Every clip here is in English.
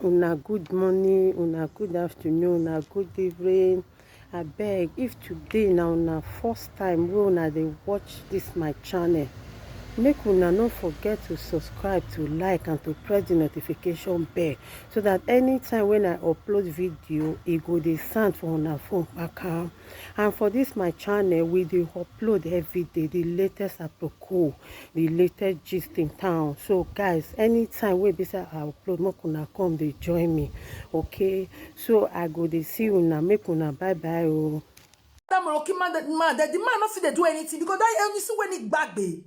Una good morning, una good afternoon, una good evening. Abeg, if today na una first time wey una dey watch this my channel, make una no forget to subscribe, to like and to press the notification bell so that anytime when I upload video e go dey sound for una phone kpakam. And for this my channel, we dey upload everyday the latest aproko, the latest gist in town. So guys, anytime wey be say I upload, make una come dey join me, okay? So I go dey see una, make una bye bye oh. That Moroccan man, the man not fit dey do anything because that you see when it back be.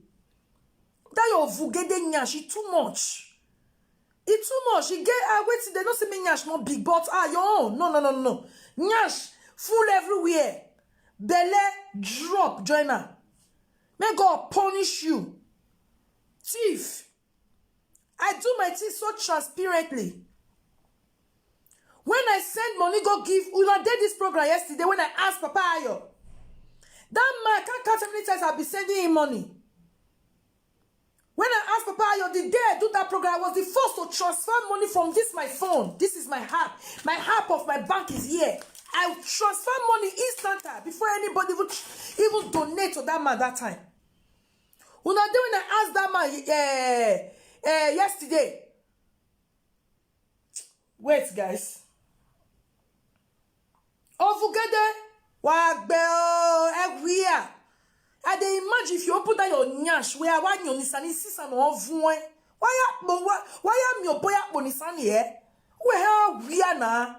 That your vugede nyash, it too much. It's too much. He get wait, they don't say me nyash not big, but your own. No. Nyash full everywhere. Belle drop, joiner. May God punish you. Thief. I do my thing so transparently. When I send money, go give. Una did this program yesterday when I asked Papa Ayo. That man can't count how many times I've been sending him money. When I asked Papa Ayo, the day I do that program, I was the first to transfer money from this my phone. This is my app. My app of my bank is here. I transfer money instanter before anybody even donate to that man that time. Una day when I asked that man yesterday. Wait, guys. Ovugede wagbe everywhere. I dey imagine if you open that your nyash where I want your nisani sisan ovun. Why am your boy up nisani here? We na.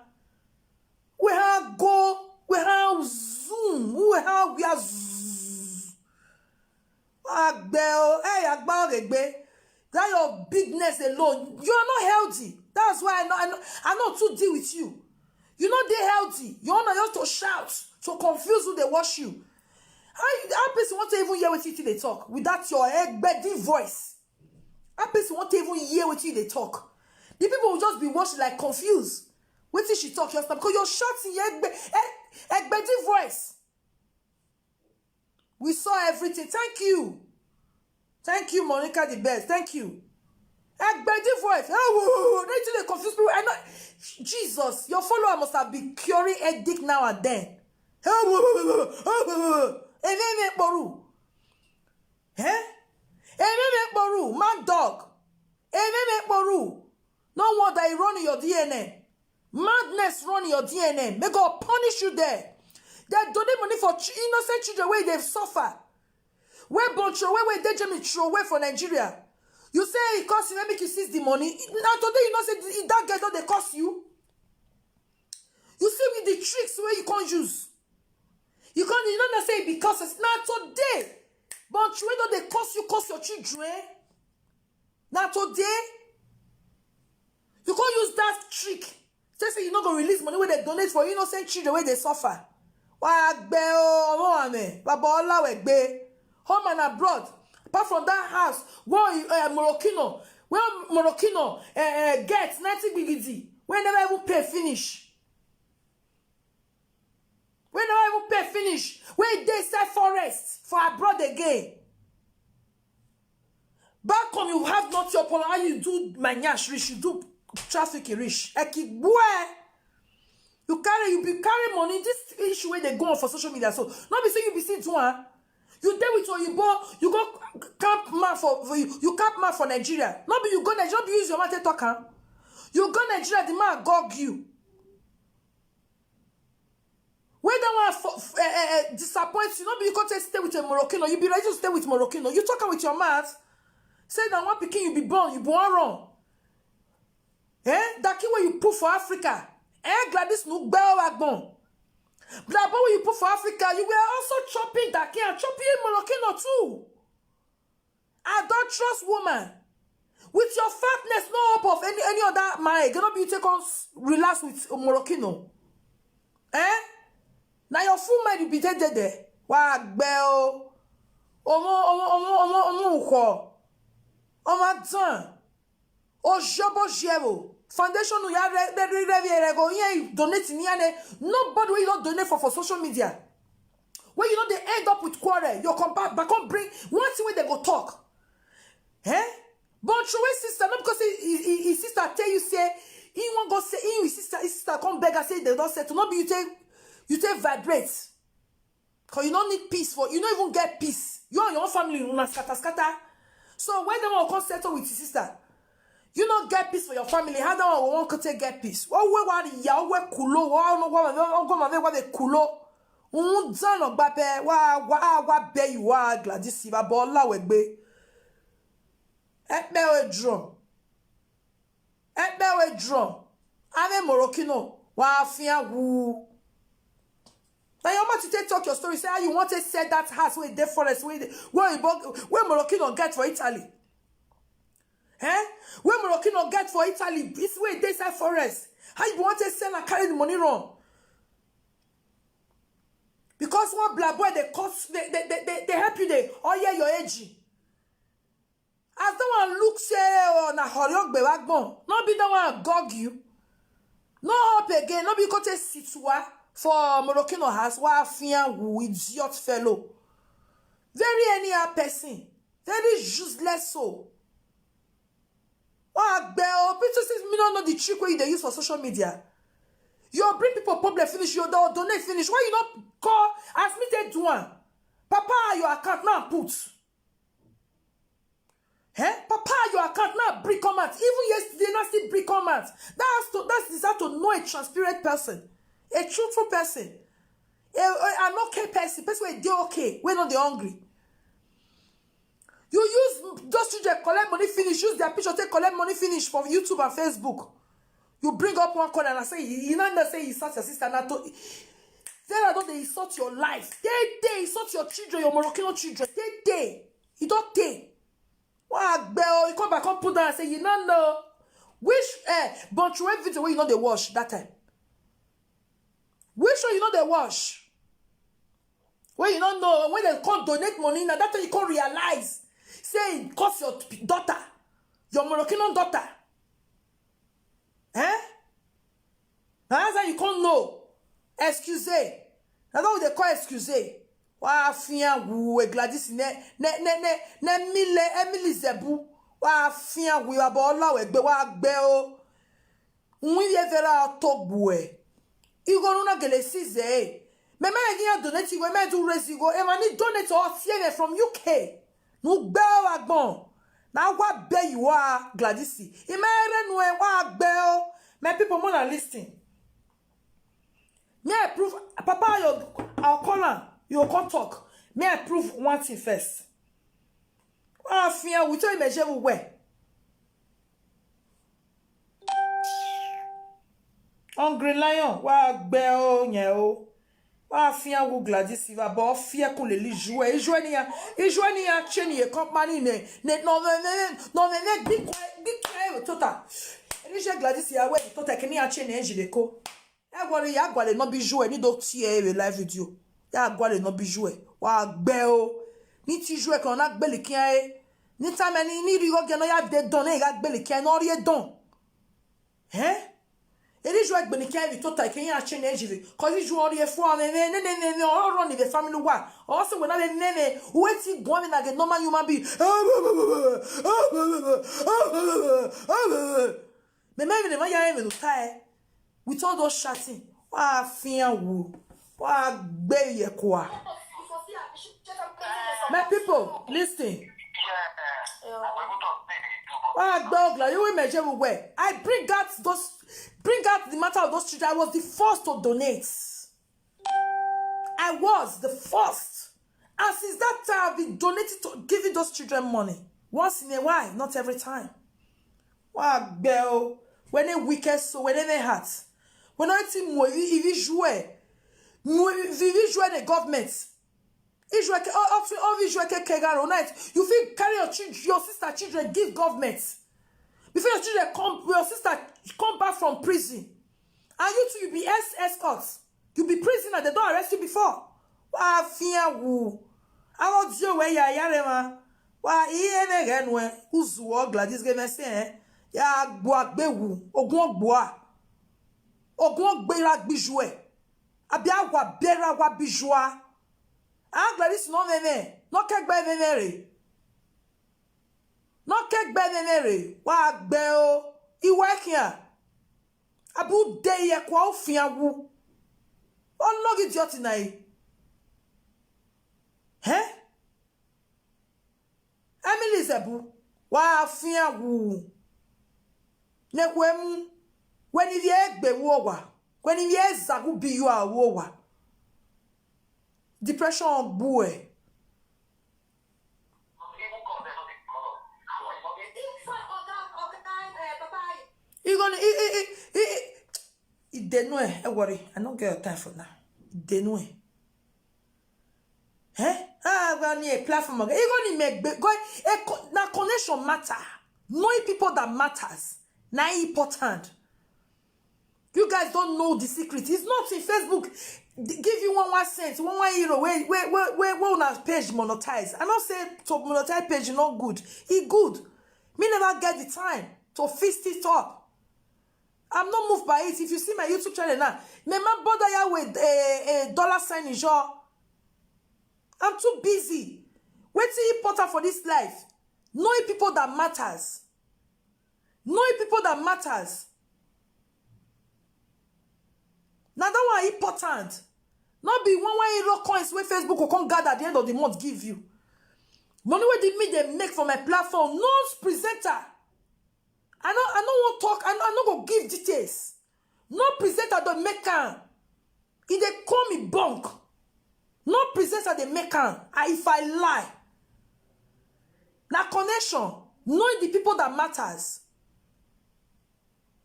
We have go. We have zoom. We have we are zoom. Agbe. That your bigness alone. You are not healthy. That's why I know to deal with you. You know they healthy. You want just to shout, to confuse who they watch you. How person want to even hear what you they talk without your eggbedi voice? How person want to even hear what you they talk? The people will just be watching like confused. Wait till she talk your stuff because you're shouting your eggbedi voice. We saw everything. Thank you, Monica the best. Thank you. Eggbedi voice. They confuse people. I know. Jesus, your follower must have been curing headache now and then. Mad dog. No wonder he run in your DNA. Madness run in your DNA. May God punish you there. They donate money for innocent children where they suffer. Where Boncho, where they just throw away for Nigeria. You say it costs you, let me you seize the money. Now today you know say that girl don't they cost you. You see with the tricks where you can't use. You don't say because it's not today. But where don't they cost your children? Now today, you can't use that trick. Say you're not gonna release money where they donate for innocent children where they suffer. Home and abroad. Apart from that house, where Moroccan gets 90 biggie, we never even pay finish. Where they sell forest for abroad again. Back home, you have not your problem. How you do manyash rich, you do traffic rich. You carry money. This issue where they go on for social media. So not be saying you be seen to one. You there with you go camp man for you. You camp man for Nigeria. Not be you go Nigeria, not be use your mouth to talk. You go Nigeria, the man gog you. When that one disappoints you, not be you can't stay with a Moroccan, or you be ready to stay with Moroccan. You talking with your mouth. Say that one picking you be born wrong. That key where you put for Africa. Gladys no bell wagon. But when you put for Africa, you were also chopping that key and chopping Moroccan too. Adulterous woman. With your fatness, no hope of any other man. Gonna be take on relax with Moroccan. Now your full mind you be dead there. Wag bell. Foundation no ya donate nobody will you not donate for social media. When you know they end up with quarrel, you come back bring one thing where they go talk. But your sister, not because his sister tell you say he won't beg her say they don't settle. Not be you take vibrate. Because you don't need peace for you don't even get peace. You and your own family, you na scatter. So when they want to come settle with your sister, you don't get peace for your family. How do you want to get peace? What we ya we kulo, what we kulo. Unzano babe wa be you are Gladys Siva bola wegbe. Ekbe we drum. Ame Morokino wa afia wu. Now you want to talk your story. Say how you want to sell that house where the forest where Morocco get for Italy. Where Morocco get for Italy? It's where they sell forest. How you want to sell and carry the money wrong? Because one black boy they cost they help you there. Oh yeah, your age. As the one look say on a horiok bewagbon, not be the one gog you. No up again, not be kote situa. For Morocco has wa fian wu idiot fellow. Very anyhow person. Very useless soul. Wa bell. People says me don't know the trick where they use for social media. You bring people problem finish, you don't donate finish. Why you not call ask me to do one? Papa your account now put. Papa your account now brick comment. Even yesterday not still brick comment. That's how to know a transparent person. A truthful person, an okay person where they okay, we're not they hungry. You use those children collect money finish, use their picture take collect money finish from YouTube and Facebook. You bring up one corner and I say you know say you insult your sister now. Then I don't they insult your life. They insult your children, your Moroccan children. They you don't take. What bell? You come back and put down and say you know which but you have video where you know they wash that time. Which one you know they wash? When you don't know, when they can't donate money, now that's when you can't realize. Say it cost your daughter, your Moroccan daughter. That's how you can't know. Excuse. That's what they call excuse. Wa fian wu Gladys ne Emily Zebu. Wa fian wu abola we gbe wa gbe o. Unwi ye vera togbu Igo no gele size. Me again donate we me do raise go. E mani donate or see from UK. No gbe wa gbon. Na wa be you are Gladys. E me re no e wa gbe o. Me people more than listen. Me approve papa I'll call on. You come talk. Me approve one thing first. Wa fian we tell measure we. Hungry lion, wa gbe o yen o. Wa fian wo Gladys Siva bo fie ko le li jouer. E jouer ni a cheni e company ne non big total. E je Gladys Siva we total ke ni a cheni en jide ko. E gwale no bi jouer ni do ti e live video. Ya gwale no bi jouer. Wa gbe o. Ni ti jouer kon na gbe le kian e. Ni ta me ni ri go gena ya de don e ga gbe le kian no ri e don. Ele joue avec Benikia et tout taquin à chaîne éjile. Quand il joue en lieu fois, on run the family one. Also, when I name, waiting going like a normal human being. Mais même les moyens even taille. With all those shouting. Wa fian wu. Wa beye quoi. My people, listen. I bring out the matter of those children. I was the first to donate. I was the first. And since that time, I've been donating to giving those children money. Once in a while, not every time. Wow, girl. When they wicked, so when they hurt. When I see more, if you jouer the government. You feel carry your sister children give government. Before your children your sister come back from prison. And you too, you be escorts. You be prisoner, they don't arrest you before. Wa fian wu. I want you where ya yarema. Wa iye genwe. Uzu Gladys give me say ya gbo agbewu. Ogun ogboa. Ogun ogbera gbijue. Abi agwa bera wa bijua. Ah, Gladys no meme. No kegbe memere. No kegbe memere. Wa gbe o. I work here. Abu de ye kwa ofia wu. Olog idiot na e. Emily Zebu, wa afia wu. Ne kwem, when if ye egbe wowa, when if ye zagu bi you a wowa. Depression boy. You gonna it de no worry. I don't get your time for now. It de no. Well, near platform. You gonna make go na connection matter. Knowing people that matters. Now important. You guys don't know the secret. It's not in Facebook. Give you one cent, one euro. Where on our page monetize. I don't say to monetize page is not good. It good. Me never get the time to fix it up. I'm not moved by it. If you see my YouTube channel now, me man bother ya with a dollar sign in your. I'm too busy. Waiting important for this life. Knowing people that matters. Knowing people that matters. Now that one important. Not be one euro coins where Facebook will come gather at the end of the month give you. Money where they make for my platform. No presenter. I don't want to talk. I don't go give details. No presenter don't make can. If they call me bunk. No presenter they make can. If I lie. Now connection. Knowing the people that matters.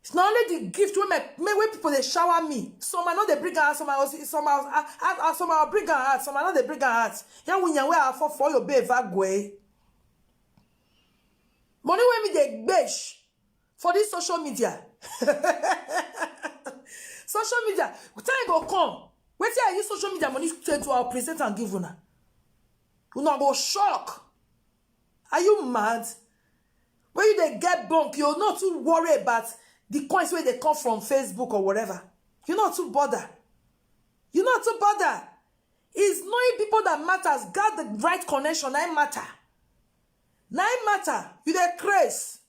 It's not only the gift where people they shower me. Some I know they bring out, some I bring out, some I know they bring out. Yeah, when you wear for your baby vagwe. Money when me they beige for this social media. Social media. Time go come. Wait till I use social media money to our present and give una. Una go shock. Are you mad? When you they get bunk, you're not too worried about the coins where they come from Facebook or whatever. You're not too bothered. You're not too bothered. It's knowing people that matters. Got the right connection. Now matter. Now matter. You the craze.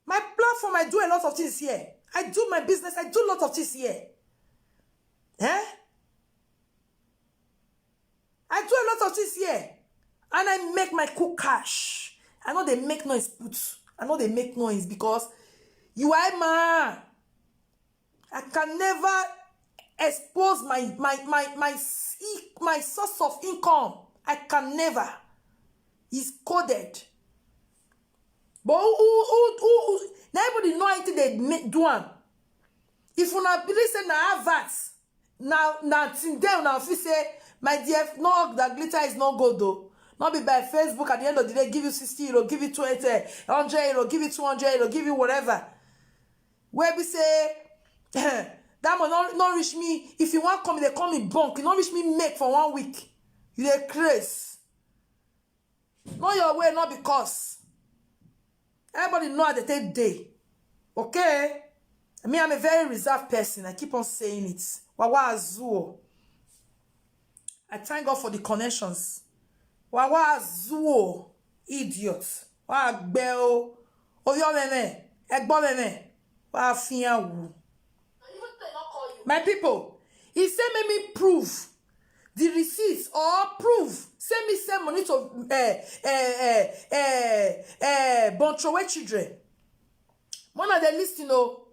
My platform, I do a lot of things here. I do my business. I do a lot of things here. I do a lot of things here. And I make my cool cash. I know they make noise, put. I know they make noise because you are man. I can never expose my source of income. I can never. It's coded. But who nobody know anything they do one. If you not believe say na have that, now today now if you say my dear, no, that glitter is not good though. Not be by Facebook at the end of the day give you 60 euro, give you 20, 100 euro, give you 200 euro, give you whatever. Where we say that will not reach me. If you want come, they call me bunk. You not reach me make for 1 week. You dey craze. Not your way, not because. Everybody know how they take day. Okay? I mean, I'm a very reserved person. I keep on saying it. Wawa azuo. I thank God for the connections. Wawa azuo. Idiot. Wa gbeo. Oyo meme. Egbo meme. Wa fiya wu. My people, he said, "Make me prove the receipts or prove. Send me send money to Bontrowe children. One of the list, you know.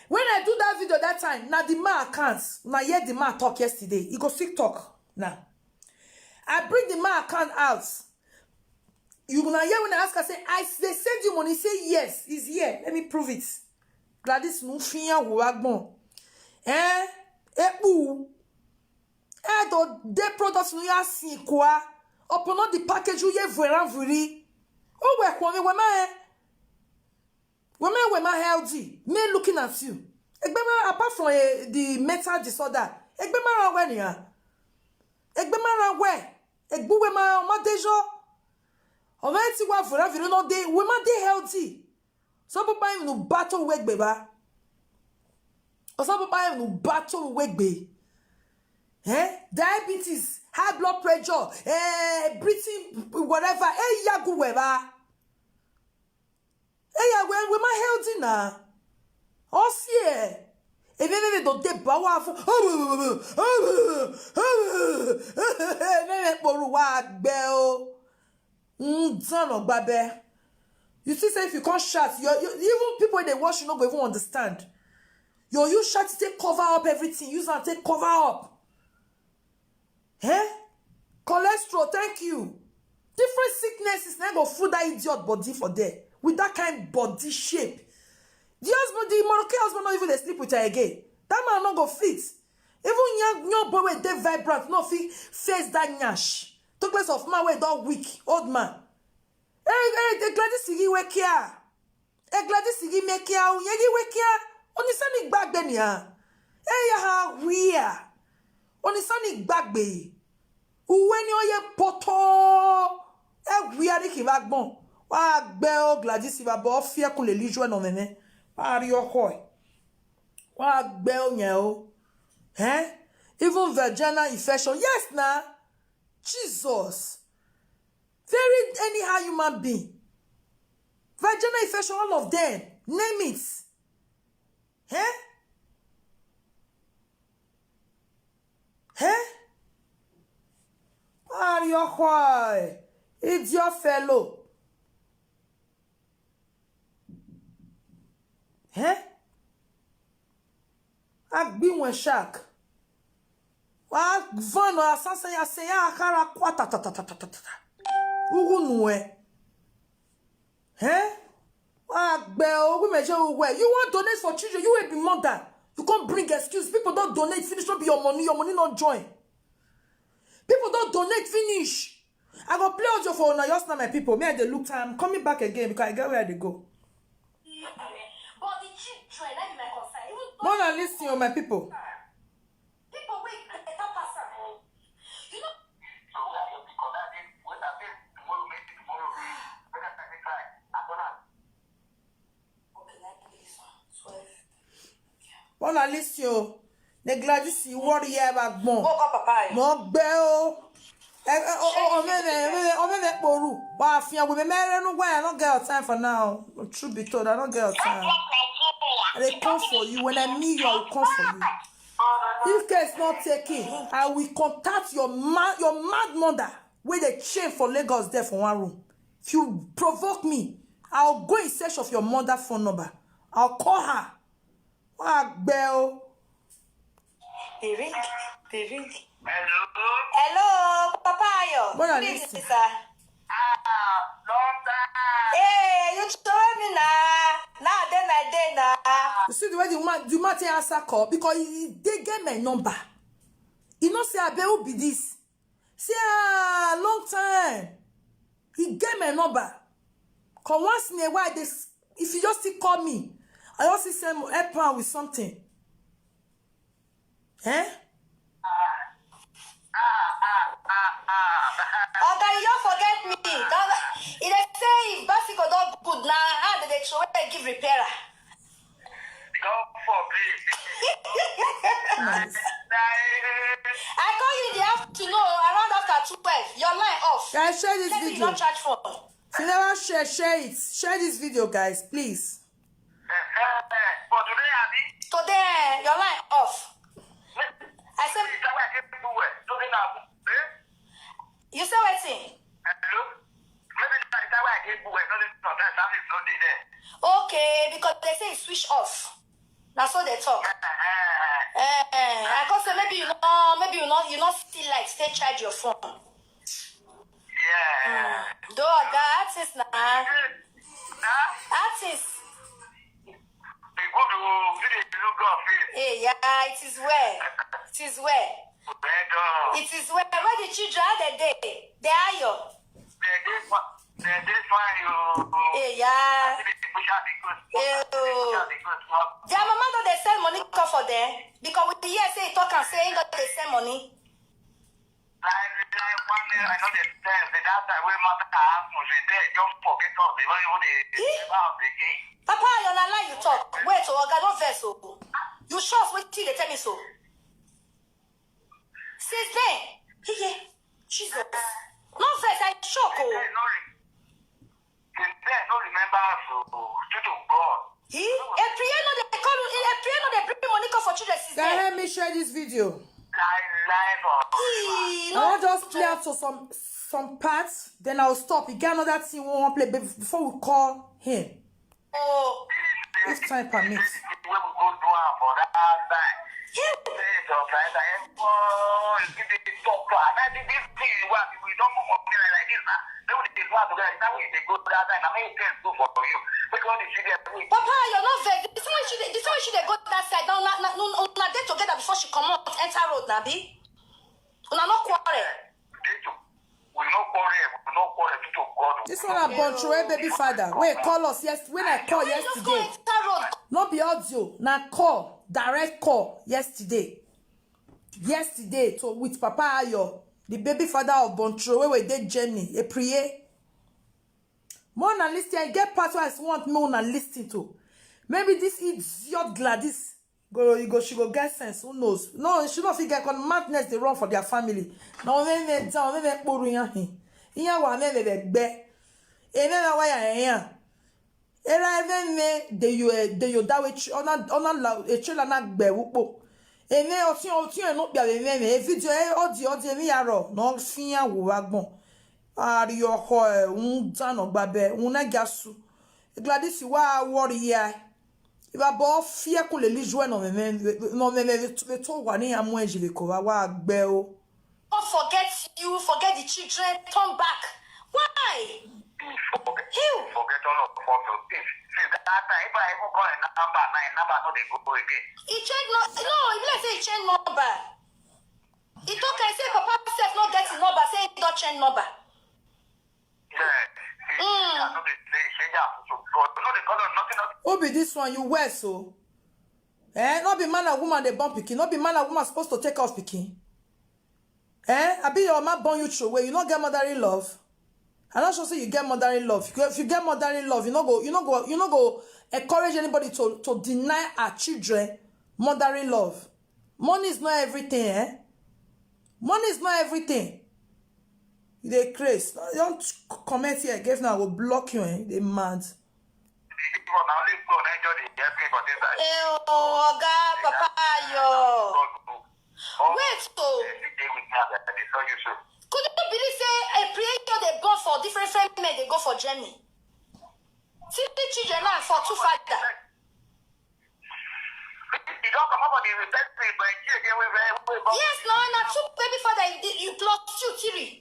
When I do that video that time, now the man accounts. Now yet the man talk yesterday. He go sick talk now. I bring the man account out. You gonna hear when I ask, I say, they send you money. Say yes, he's here. Let me prove it. Gladys no fiya wagbon. Do des products nous ya si quoi upon the package you ye vraiment vuri oh we kwa we ma healthy me looking at you apart from the mental disorder ma we ni ma we egbu we ma dejo o ma ti wa vraiment vuri no dey we ma dey healthy so papa no battle we gbeba o so papa no battle we gbe. Diabetes, high blood pressure, breathing, whatever. Yagu weba. We ma healthy na. Osi wa wa fún poru wa gbe o ton ogbabe. You see say if you can't shout, even people they watch you not go even understand. You shout to take cover up everything. Use and take cover up. Eh? Cholesterol, thank you. Different sicknesses now go food that idiot body for there. With that kind body shape. The husband, the Moroccan husband not even they sleep with her again. That man not go fit. Even young boy with they vibrant, no fit face that nyash. Took place of man where dog weak, old man. Hey, the Gladys Sigi wekia. Hey, Gladys Sigi mekia, yegi wekia. Onisani bagbe ni ha. Hey, ya ha wia. Onisani bagbe. Uwe ni oye poto. E wia di ki bagbon. Wa gbe o Gladys Sigi ba fie kun le lijwe no meme. Pari okoy. Wa gbe o yen o. Eh? Even vaginal infection. Yes na. Jesus. Very anyhow human being. Vaginal infection, all of them. Name it. Eh? Eh? Are you why? It's your fellow. Eh? I've been one shark. Wa van o asansan ya se ya akara kwata ta ta ta ta ta ta. Ugu nuwe. Eh? Wa gbe ogu meje uwe. You want donate for children, you will be mother. You can't bring excuse. People don't donate, finish not be your money not join. People don't donate, finish. I go play audio for now, just now my people. Me I dey look time. I'm coming back again because I get where they go. But the children, let me concern. More than listen, oh, my people. People wait at the person. You know. More than listen, oh. The Gladys warrior back bon. Woke up, papa. Mo gbe o. Me poru. Ba fian we me no gwa I don't get time for now. Truth be told, I don't get time. They come for you. When I meet you, I will come for you. If care is not taken, I will contact your mad mother where they chain for Lagos there for one room. If you provoke me, I'll go in search of your mother phone number. I'll call her. Bell. They ring. Hello? Hello, Papa Ayo. What are Good you evening, saying? sir. Long time. Hey, you told me now then You see the way the man take answer call because they get my number. He not say Abe who be this. Say long time. He get my number. Cause once in a while, if you just still call me, I also send help her with something. Eh? Okay, you don't forget me. If they say if bicycle don't good now, how did they throw it and give repairer? God forbid. I call you in the afternoon around after 12. Your line off. Guys, share this Tell me you video. don't charge phone. If you never share it. Share this video, guys, please. For today, Abby. Today, your line off. I said, you say waiting. Okay, because they say it's switch off. That's what they talk. I can say maybe you not still like stay charge your phone. Yeah. Do artist now. Artist. Hey, yeah, it is well. It is well. It is well. Where the children are they are you. Hey, yeah. Their mama don't they send money come for them because with the year say talk and say ain't got they send money. Papa, you're not lie you talk. Wait, so I don't verse so. You sure wait till they tell me so. Since then, yeah, Jesus. No verse, I shock. No remember to God. A prayer no they call a prayer no they bring money come for for children since Can then. help me share this video? Live. I want just play up to some parts, then I'll stop. You get another thing we want to play before we call him. Oh. If time permits. When we go do for that time. Papa, you're not very. This one she dey go that side. Now, una dey together before she come out enter road, Nabi. Una no quarrel. This one I born through baby father. Wait, call us when I call yesterday. Not be audio, na call, direct call yesterday. Yesterday to with Papa Ayo, the baby father of Bontro, where we did Germany, a prayer. More than listening, I get part where I want more than listening to. Maybe this idiot Gladys she go get sense. Who knows? No, she don't figure on madness they run for their family. No, me down, me poru yan. Iya wa me be. Ene wa ya yan. Era even me de you that which ona la e chela na gbe wupo. Ene otin no bia me video audio mi yaro no fian wo agbon. Ari yo ho dan ogba be na gasu. Gladys wa worry ya. If I bought fear could le join no me to one am when je ko wa gbe o. Don't forget you, forget the children, turn back. Why? Forget all of the photos. Since that time, if I even call a number, no, they go again. He changed no, let's say he changed number. He talk and say Papa self not get his number, say he don't change number. Who be this one? You wear so? Not be man and woman they born picking. Not be man and woman supposed to take off picking. I be your man born you through where you not get motherly love. I'm not sure say you get motherly love. If you get motherly love, you not go encourage anybody to deny our children motherly love. Money is not everything, Money is not everything. They crazy. Don't comment here. Guess now I will block you, They mad. Papa Ayo. Wait, so could you believe say a prayer they born for different men they go for Germany? See the children now for two fathers. Yes, no, not two baby father. You plus 2, 3.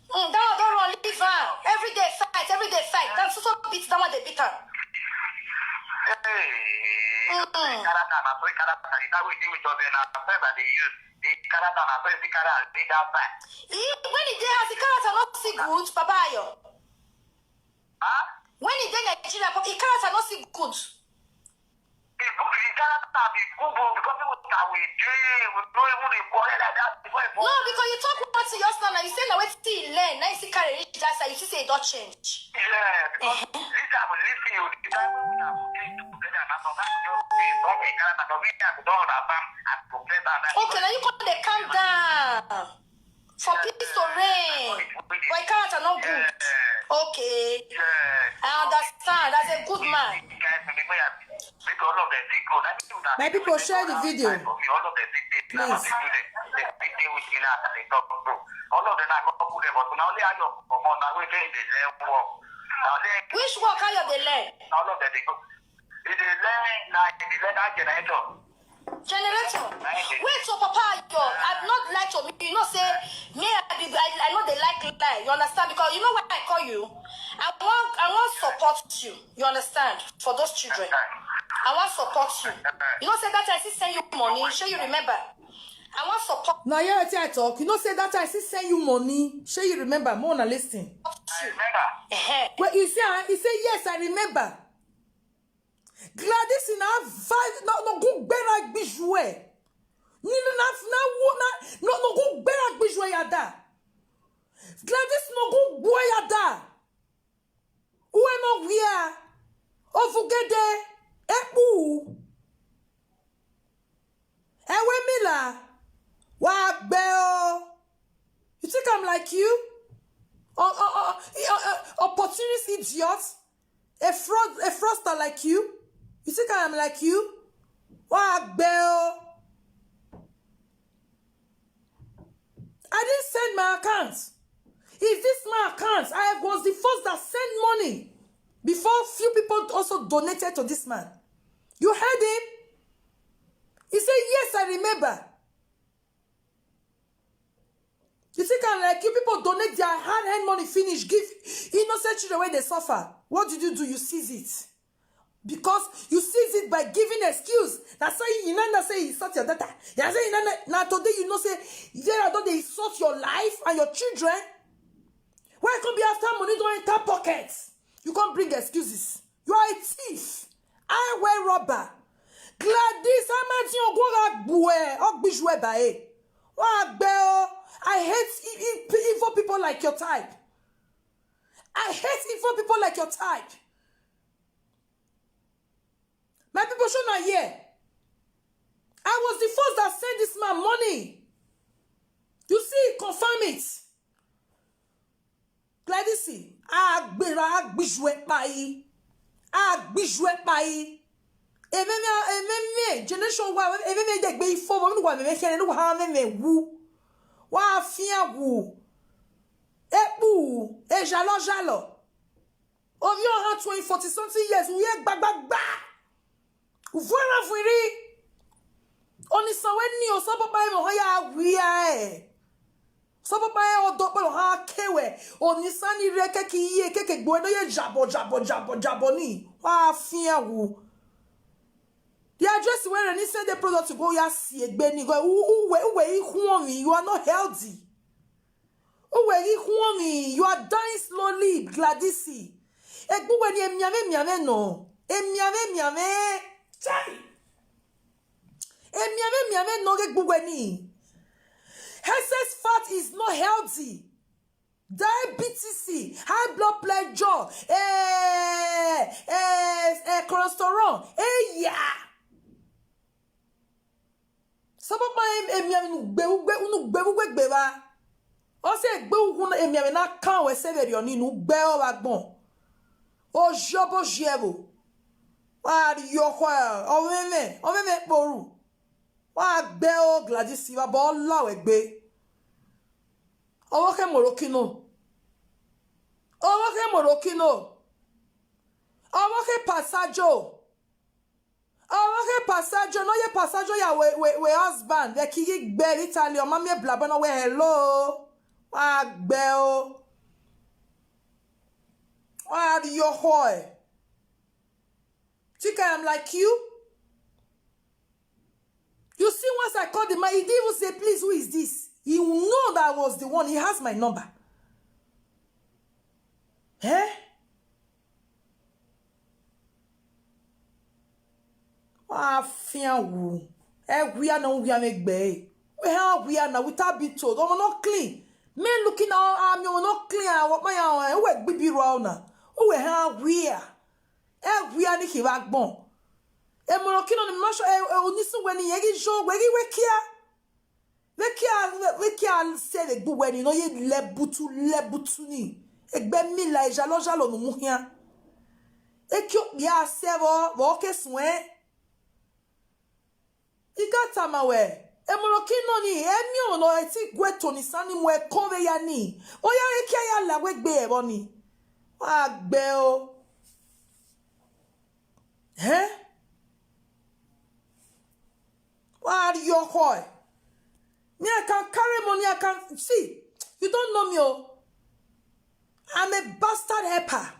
Don't run, leave her. Every day fight. That's so beat down what they beat her. When he did has the character not see good, Papa Ayo. When he did Nigeria, he character not see good. No, because you talk about to yourself and you say now wait till you learn. Now you see carry reach that side, you see say it don't change. Yeah, because this time we listen you the time we have together and okay, now you come they calm down. For peace to reign. Why character not good? Okay. I understand. That's a good man. My people share the video. Please. Which work are you they learn? Generator. Wait, so Papa, I'm not like to me. You know, say me. I know they like lie. You understand? Because you know what I call you. I want support you. You understand? For those children, I want support you. You know, say that I still send you money. Sure, you remember? I want support. Now you hear I talk. You know, say that I still send you money. Sure, you remember? More than listen. Well, he say yes, I remember. Gladys in our vibe no go better be joué. Ni no go better be joué yada. Gladys no go boy yada. Où est mon via? Oh vous gade epu. You think I'm like you? Opportunist idiot? A fraudster like you? You think I am like you? I didn't send my account. Is this my account? I was the first that sent money before few people also donated to this man. You heard him? He said, yes, I remember. You think I'm like you? People donate their hard-earned money, finish, give innocent children where they suffer. What did you do? You seize it. Because you seize it by giving excuse. That's why you know say you insult your data. You say now today you know say they insult your life and your children. Why can't be after money don't enter pockets? You can't bring excuses. You are a thief. I wear rubber. Gladys, I hate evil people like your type. I hate evil people like your type. My people should not hear. I was the first that sent this man money. You see, confirm it. Gladys, generation wa de gbe ifo mo nuwa me kere nuwa ha me wu wa fian wu epu e jalo of your heart 40 something years we gbagba uvora firi oni sanwe ni o so papa e mo ya wia so papa e o do pe ha kewe oni sani reke ki ye keke gbo no ye jabo ni wa fian wu. The address where any send the product to go, you see a benny go. You are not healthy. You are dying slowly, Gladys. No. Excess fat is not healthy. Diabetes, high blood pressure, cholesterol, yeah. Some of my na kan we severi oni nu gbe o wa gbon o jobo jevo wa yo kwa o meme poru wa gbe o Gladys wa bo lawe gbe owo ke morokino owo ke passaggio no ye passaggio ya we husband the kiki gbe Italy o mama blabo no we hello wa gbe o wa yo hoy think I am like you. You see, once I called him, he didn't even say, please, who is this? He will know that I was the one. He has my number. Eh? We are now without being told. Oh, not clean. Men looking out, I'm not clean. What my baby round now? Oh, we are. We are the backbone. And Moroccan on the marshal, when he show where he were we can't say the good when you know ye lebutuni. A bemi la jalo no muhia. A cute ya sevo, walk a swear. He got time away. A Moroccan on the emio no, I think Guetoni Sani where Cove yani. Oh, ya la wake bear bonny. Ah, bell. Eh? What are your hoy? Me, I can carry money, I can see. You don't know me, oh. I'm a bastard helper.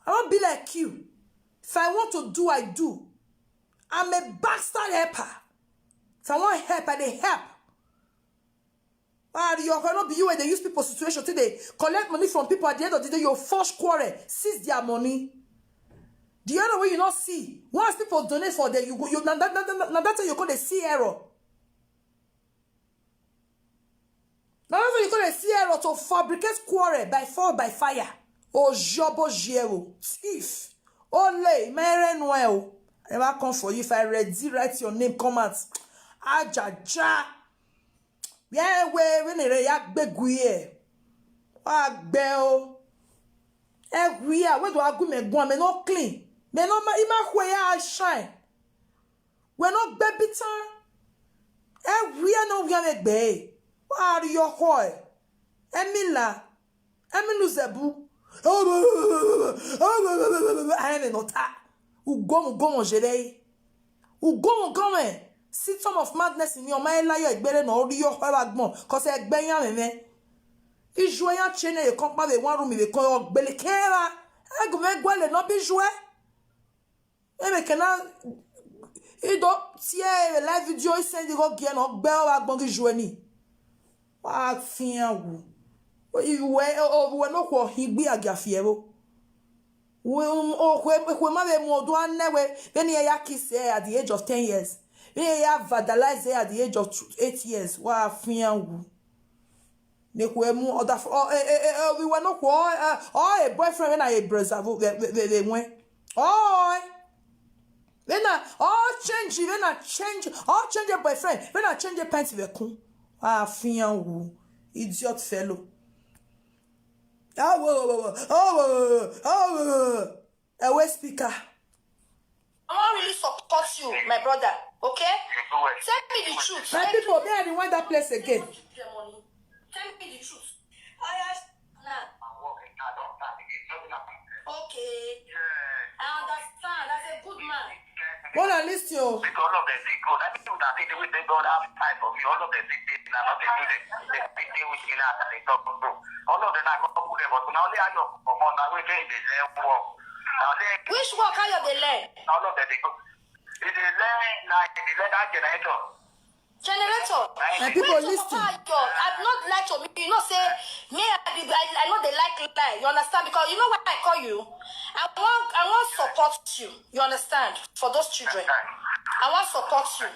I won't be like you. If I want to do, I do. I'm a bastard helper. If I want help, I they help. Why are you cannot be you when they use people's situation today? Collect money from people at the end of the day, you force quarrel, seize their money. The other way you not see. Once people donate for them, you now that's how you call a see error. Now that's how you call a see error to fabricate quarrel by fire. Oh, jobo jero. Thief. Ole, mere noel. I never come for you. If I read, write your name, comments. Ajaja. Yeah, when they yak beguye. Ah, bell. Every year, where do I go? Me no clean. Me no ima where I shine. We no baby time. Every year no we make bay. What are your hoy? Emila. Emilu zebu. I am not that. Ugo jere. Ugo symptom of madness in your mind like you better no your hoy cause I egbe yan me. Ijoué ya chene e kompa be one room be ko bele kera. E go me gwale no bi joué. E me kana e do tie live video e send go gen no gbe o agbon ki joué ni. Wa fian wu. We no ko higbi agafie wo. We ma be mo do anewe when ya kiss at the age of 10 years. When ya vandalize at the age of 8 years. Wa fian wu. We were not a boyfriend when I a brother they went. Oh, then I change a boyfriend. When I change a pants with a ah, fian idiot fellow. A speaker. I won't really support you, my brother. Okay? Tell me the truth. My people, may I rewind that place again. Tell me the truth. Okay. I understand. That's a good man. What I listen you. All of them think good. I think that they will God have time for me. All of them think they not they do they deal with me and they talk through. All of them are not good, but now they are your come on now we they learn work. Which work are you they learn? All of them they go. They learn like they learn that generator. And people listen. I'm not like to me. You know, say me. I know they like lie. You understand? Because you know what I call you. I want support you. You understand? For those children, I want support you.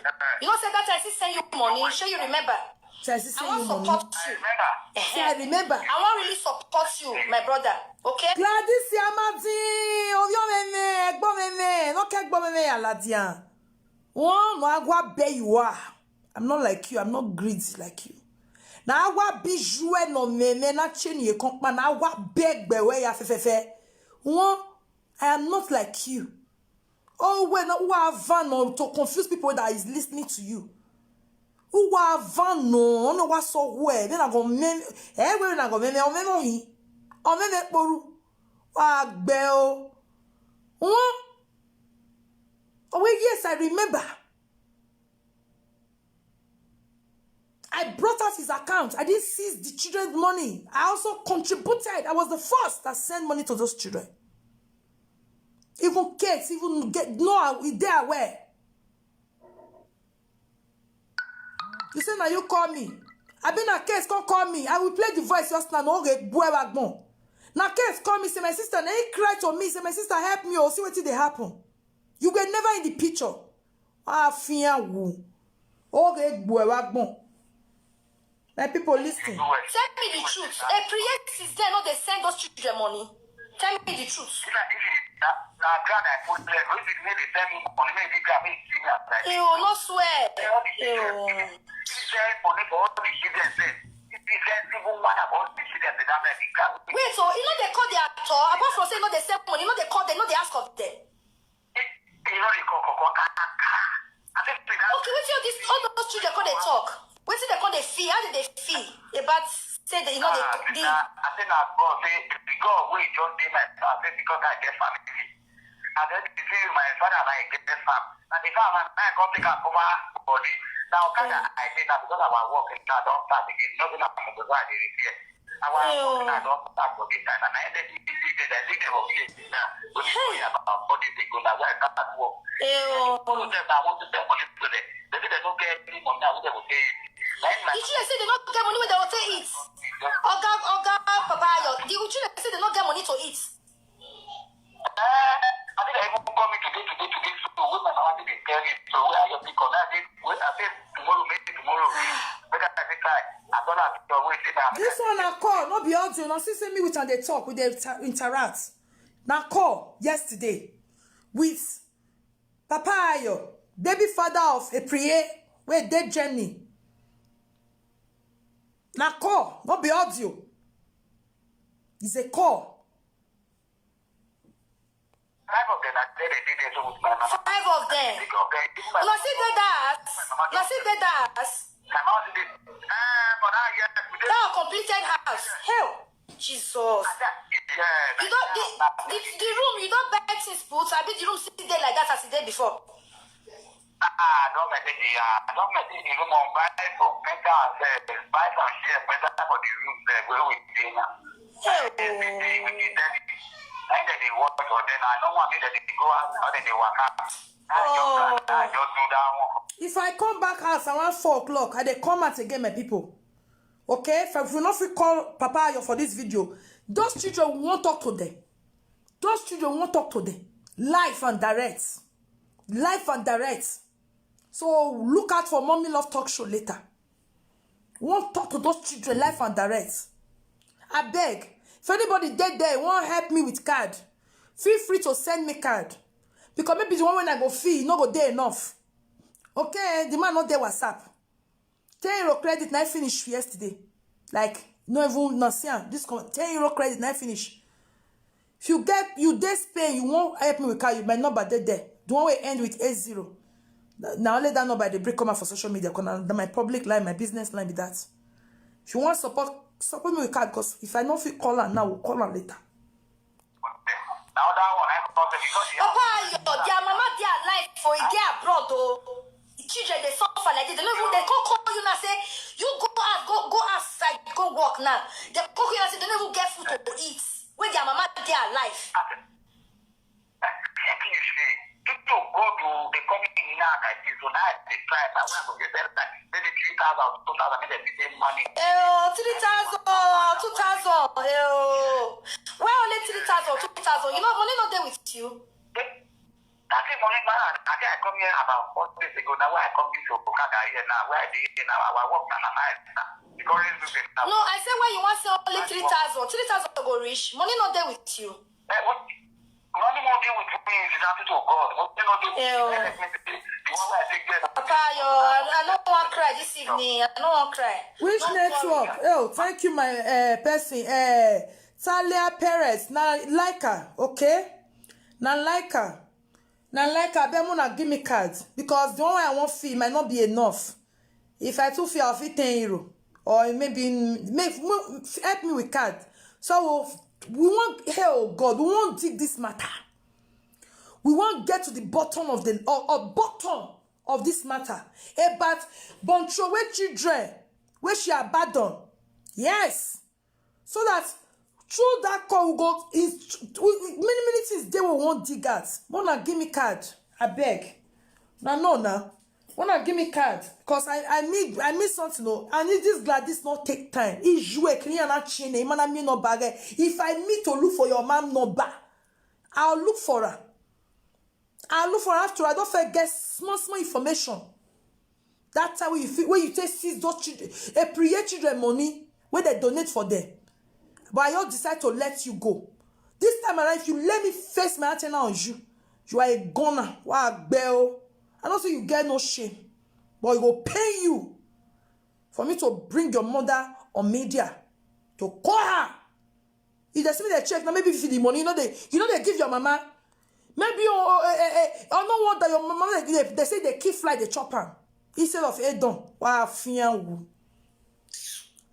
You know, say that I see send you money. Sure, you remember? I want support you. I remember. I want really support you, my brother. Okay? Gladys Yamati, Ovio meme, Egbo meme, no kegbo meme aladian. One no agwa be you are. I'm not like you. I'm not greedy like you. Now agwa bi joué no meme na cheni e kompa na agwa beg bewe ya fefefe. One, I am not like you. Oh, when who are van to confuse people that is listening to you. Who are van no what so where then I go men when I go men o memo hi o meme poru wa gbe o oh yes, I remember. I brought out his account. I didn't seize the children's money. I also contributed. I was the first that sent money to those children. Even kids, even they're aware. You say now you call me. I been a case, can't call me. I will play the voice just now. Now case call me, say my sister, now he cry to me, say my sister help me or see what did they happen. You get never in the picture. Ah, fear woo. Okay, my people listen. Tell me the truth. A priest is there, not they send those children money. Tell me the truth. You will not swear. Wait, so you know they call the actor, apart from saying no they send money, you know they call them, you know they ask of them. Okay, wait till this all those children call they talk. Wait till they call they feel. How did they feel about say that you know they I think I God say the God will just be my say because I get family. And then you see my father and I get farm. And the farm and I come take a over body. Now I say that because I was working, I don't start again. Nothing happened to why they repair. I was working, I don't start for this time. And I ended up leading of years now. But it's about 40 days ago. That's why I can't work. All of them I want to send money to them. They say they don't get any money. I will say it. Did you say they not get money when they will take it? Oga, Papa, did you say they not get money to eat? I think I even call me today. So what my mama did tell you. So where are your people? I said tomorrow, maybe tomorrow. But I think I don't have to wait. This one I call, not be audio. Now see me with and they talk, with they interact. Now call yesterday with Papa Ayo, baby father of a prayer, where dead Jenny. Na call, not be audio. It's a call. 5 of them are dead. They did it with my mama. 5 of them. No, see that. No, see that. My mama did it. But I yes, we did. That completed house. Hell, Jesus. Yeah. You don't the room. You don't buy things put. I be the room sit there like that as it did before. Don't make the room on buy for better and buy some shares better for the room there where we stay now. And then they work or then I don't want me that they go out or then they work out. I just do that one. If I come back house around 4 o'clock, I dey come out again, my people. Okay? If we not fit call Papa Ayo for this video, those children we won't talk to them. Those children won't talk to them. Live and direct. Live and direct. So look out for Mommy Love Talk Show later. We won't talk to those children live and direct. I beg. If anybody dead there won't help me with card, feel free to send me card. Because maybe the one when I go fee, no go there enough. Okay, the man not there WhatsApp. 10 euro credit, I finished yesterday. Like, no even not saying this 10 euro credit, I finish. If you get there Spain, you won't help me with card, you might not but there. The one will end with 80. Now let that know by the break come out for social media. Because my public line, my business line be that. If you want support me with card, because if I don't feel call her now, we'll call her later. Now that one I thought because Papa, their mama, their life for a day abroad, though. Children, they suffer like this. They can't call you now say, you go out, go outside, go work now. They call you and say, they don't even get food to eat. When their mama, their life. people go to the community now like this, so now they try now when we get that maybe 3,000, 2,000, maybe the same money. 3,000, 2,000. Why only 3,000, 2,000? You know, money not there with you. That's the money, man. I think I come here about 4 days ago. Now where I come to Okada here now, where I did here now, I work now, No, I say why you want to say only 3,000. 3,000 go rich. Money not there with you. Money not there with me is happy to God. Money not there with me. Papa, I don't want to cry this evening. I don't want to cry. Which network? Oh, thank you, my person. Talia Perez. Now, like her, okay? Now, like her. Now, like her, I want to give me cards. Because the one I want fee might not be enough. If I too fee, I'll fee 10 euro. Or maybe help me with cards. So, we want, oh God, we won't dig this matter. We won't get to the bottom of the bottom of this matter. About Bontrowe children, where she abandoned. Yes. So that through that call we go many things they will want dig at. Wanna give me card. I beg. No. Wanna give me card. Because I need something. No. I need this Gladys not take time. If I need to look for your mom number, I'll look for her. After I don't forget small information. That time when you take seize those children, a children money when they donate for them. But I just decide to let you go. This time around, if you let me face my antenna on you, you are a goner. Wow, bell. I don't say you get no shame, but it will pay you for me to bring your mother on media to call her. If they send me the check, now maybe if the money, they give your mama. Maybe I don't want that your mama, they say they keep fly the chopper instead of Edon. Wow, fian.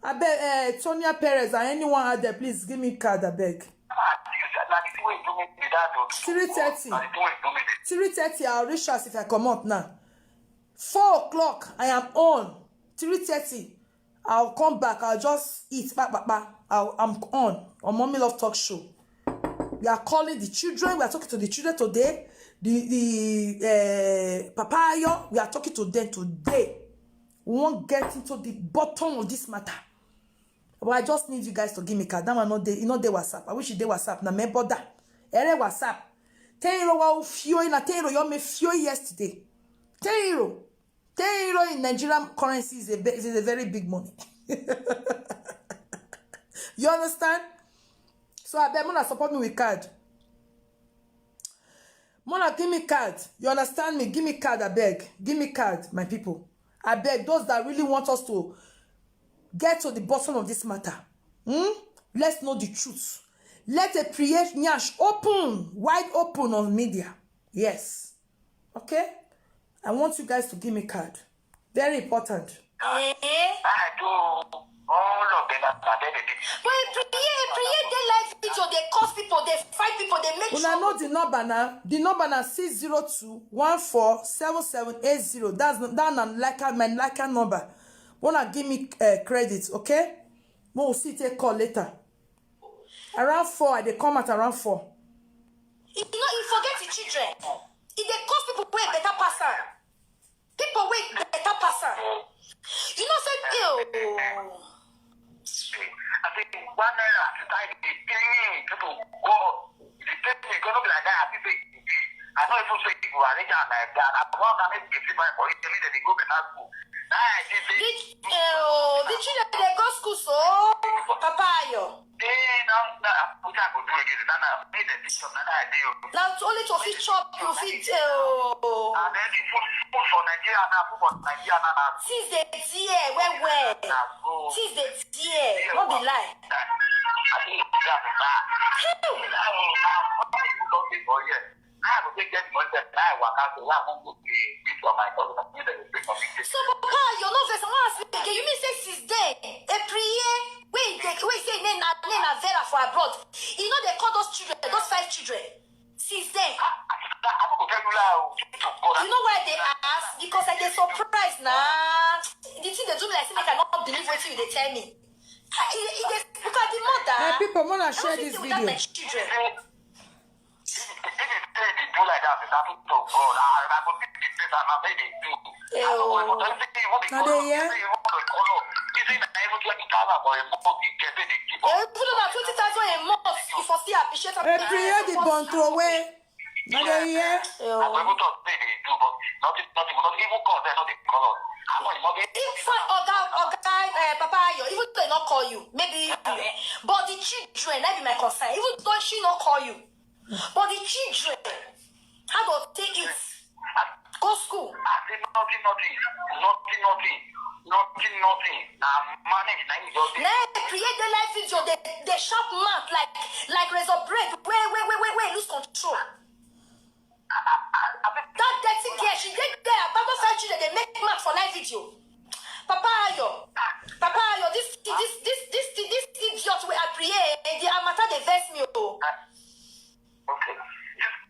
I beg, Tonia Perez or anyone out there, please give me card, I beg. 3:30. 3:30, I'll reach us if I come out now. 4 o'clock, I am on. 3:30, I'll come back. I'll just eat. I'm on Mommy Love Talk Show. We are calling the children. We are talking to the children today. The Papa Ayo, we are talking to them today. We won't get into the bottom of this matter. But I just need you guys to give me card. Now I'm not there. You know, they WhatsApp. I wish you did WhatsApp. Now me bother. Ere WhatsApp. 10 euro wa fio na 10 euro you me fio yesterday. 10 euro. 10 euro in Nigerian currency is a very big money. You understand? So I beg Mona support me with card. Mona, give me card. You understand me? Give me card, I beg. Give me card, my people. I beg those that really want us to get to the bottom of this matter. Let's know the truth. Let a prayer nyash open, wide open on media. Yes. Okay? I want you guys to give me card. Very important. I do all of them. But a prayer, they live video, they cause people, they fight people, they make Una know the number now. The number now 602-147780. That's my like number. Wanna give me credit, okay? We'll see take call later. Around 4, they come at around 4. You forget the children. If they cause people way better person. People way better person. You know, say, ew. I think 1 naira society is people go. If you take me, gonna be like that. I know if you say people are rich and like that. I want to make people for it. Tell me that they go better school. The children they go school so Papa yo. Now only to fit chop you fit and then the food for Nigeria now, food for Nigeria now. since the dear where since the dear not be lie. So Papa you know verse 1 speak you mean say since then a prayer wait say name na Vera for abroad. You know they call those children those 5 children since then. You know why they ask? Because I get surprised now. The thing they do me like say I cannot believe what you they tell me. Look at the mother. People wanna share this video. My children. Put on 20,000 a month. You for still appreciate. Prayer the bond throw away. Now they hear. Papa, even though they not call you, maybe, but the children, that be my concern. Even though she not call you, but the children, how do take it? Go school. Nothing. Let create the live video, they sharp mark like razor blade. Where lose control. That dirty girl, she did there. Papa said children, they make mark for live video. Papa Ayo, this idiot where I pray, the amata they vex me. Okay.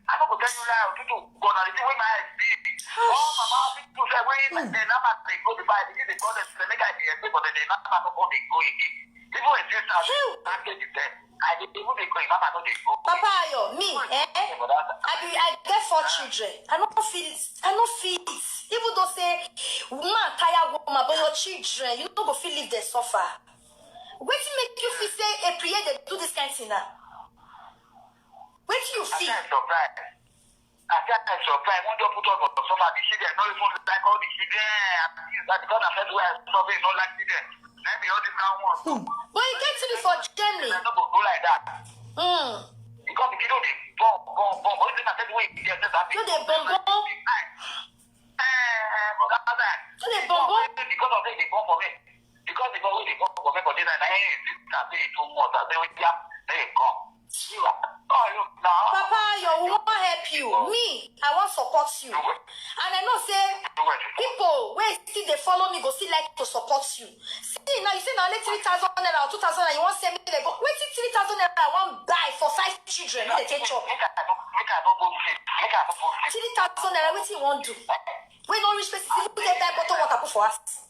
I'm not going to tell you now. People go on the way my speed. Oh, Mama, people say, wait, they never they go to buy because they call them to make idea, but they never know they go again. People insist that I get it there. I did people they go, Mama, know they go. Papa Ayo, me, I get 4 children. I don't feel it. Even though say, man, tired woman, but your children, you don't go feel if they suffer. Wait to make you feel say a prayer they do this kind of thing now. Wait till you feel. I'm surprised. When you put up some of the children, no even like all the children. That because I said we are suffering, no like children. Maybe all this now one. But you get to the for Germany. They don't go like that. Because the people they bomb. What is it? I said wait, yes, that's So they bomb. So they bomb. Because of that, they bomb for me. Because they bomb for me, but then I say too much. I say, yeah, they come. Papa, you want help you. Me, I want support you. And I know say people where still they follow me go still like to support you. See now you say now like 3,000 naira or 2,000 naira you want send me they go. Wait till 3,000 naira I want buy for 5 children. They take chop. 3,000 naira what you want do? We don't reach places even they buy bottle water put for us.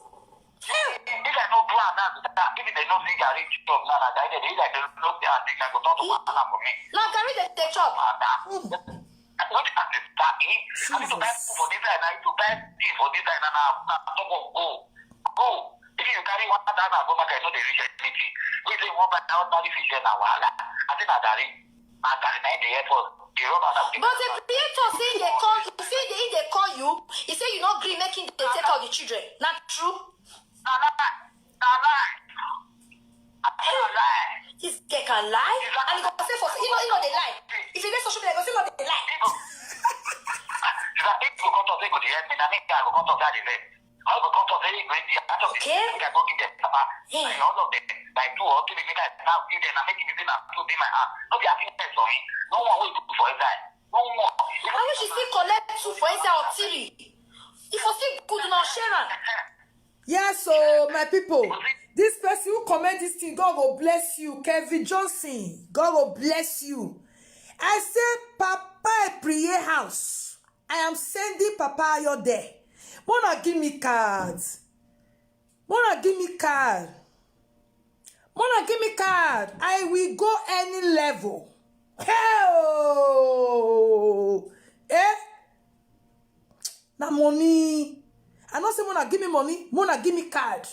If I no plan now, if they don't think I reach job now, they like they look there and think I go talk to one for me. Now carry the chop. I don't understand. I need to buy food for this and I need to buy tea for this and I go. If you carry 1,000 go back, I know they reach anything. We say 1,000 fish now. I think I carry 9 the airport. But the creator say they call you, say they call you, he say you not agree making they take out the children. Not true? This guy can lie, and he gonna say for you know they lie. If you get social media, they gonna say no they lie. If you come to say go help me, I make I go come to that event. All because of very great, the out of the Okay. I go give them papa. Yeah. And all of them, like 2 or 3 make I now give them and make it easy now to be my hand. No be happiness for me. No one will do for a guy. No one. I wish you still collect 2 for inside or 3. If you still good now, Sharon. Yes, so my people, this person who comment this thing, God will bless you. Kevin Johnson, God will bless you. I said, Papa Prayer House. I am sending Papa Ayo there. Wanna give me cards? Wanna give me card? Wanna give me card? I will go any level. Hell, eh? Na money. I not say wanna give me money, wanna give me card.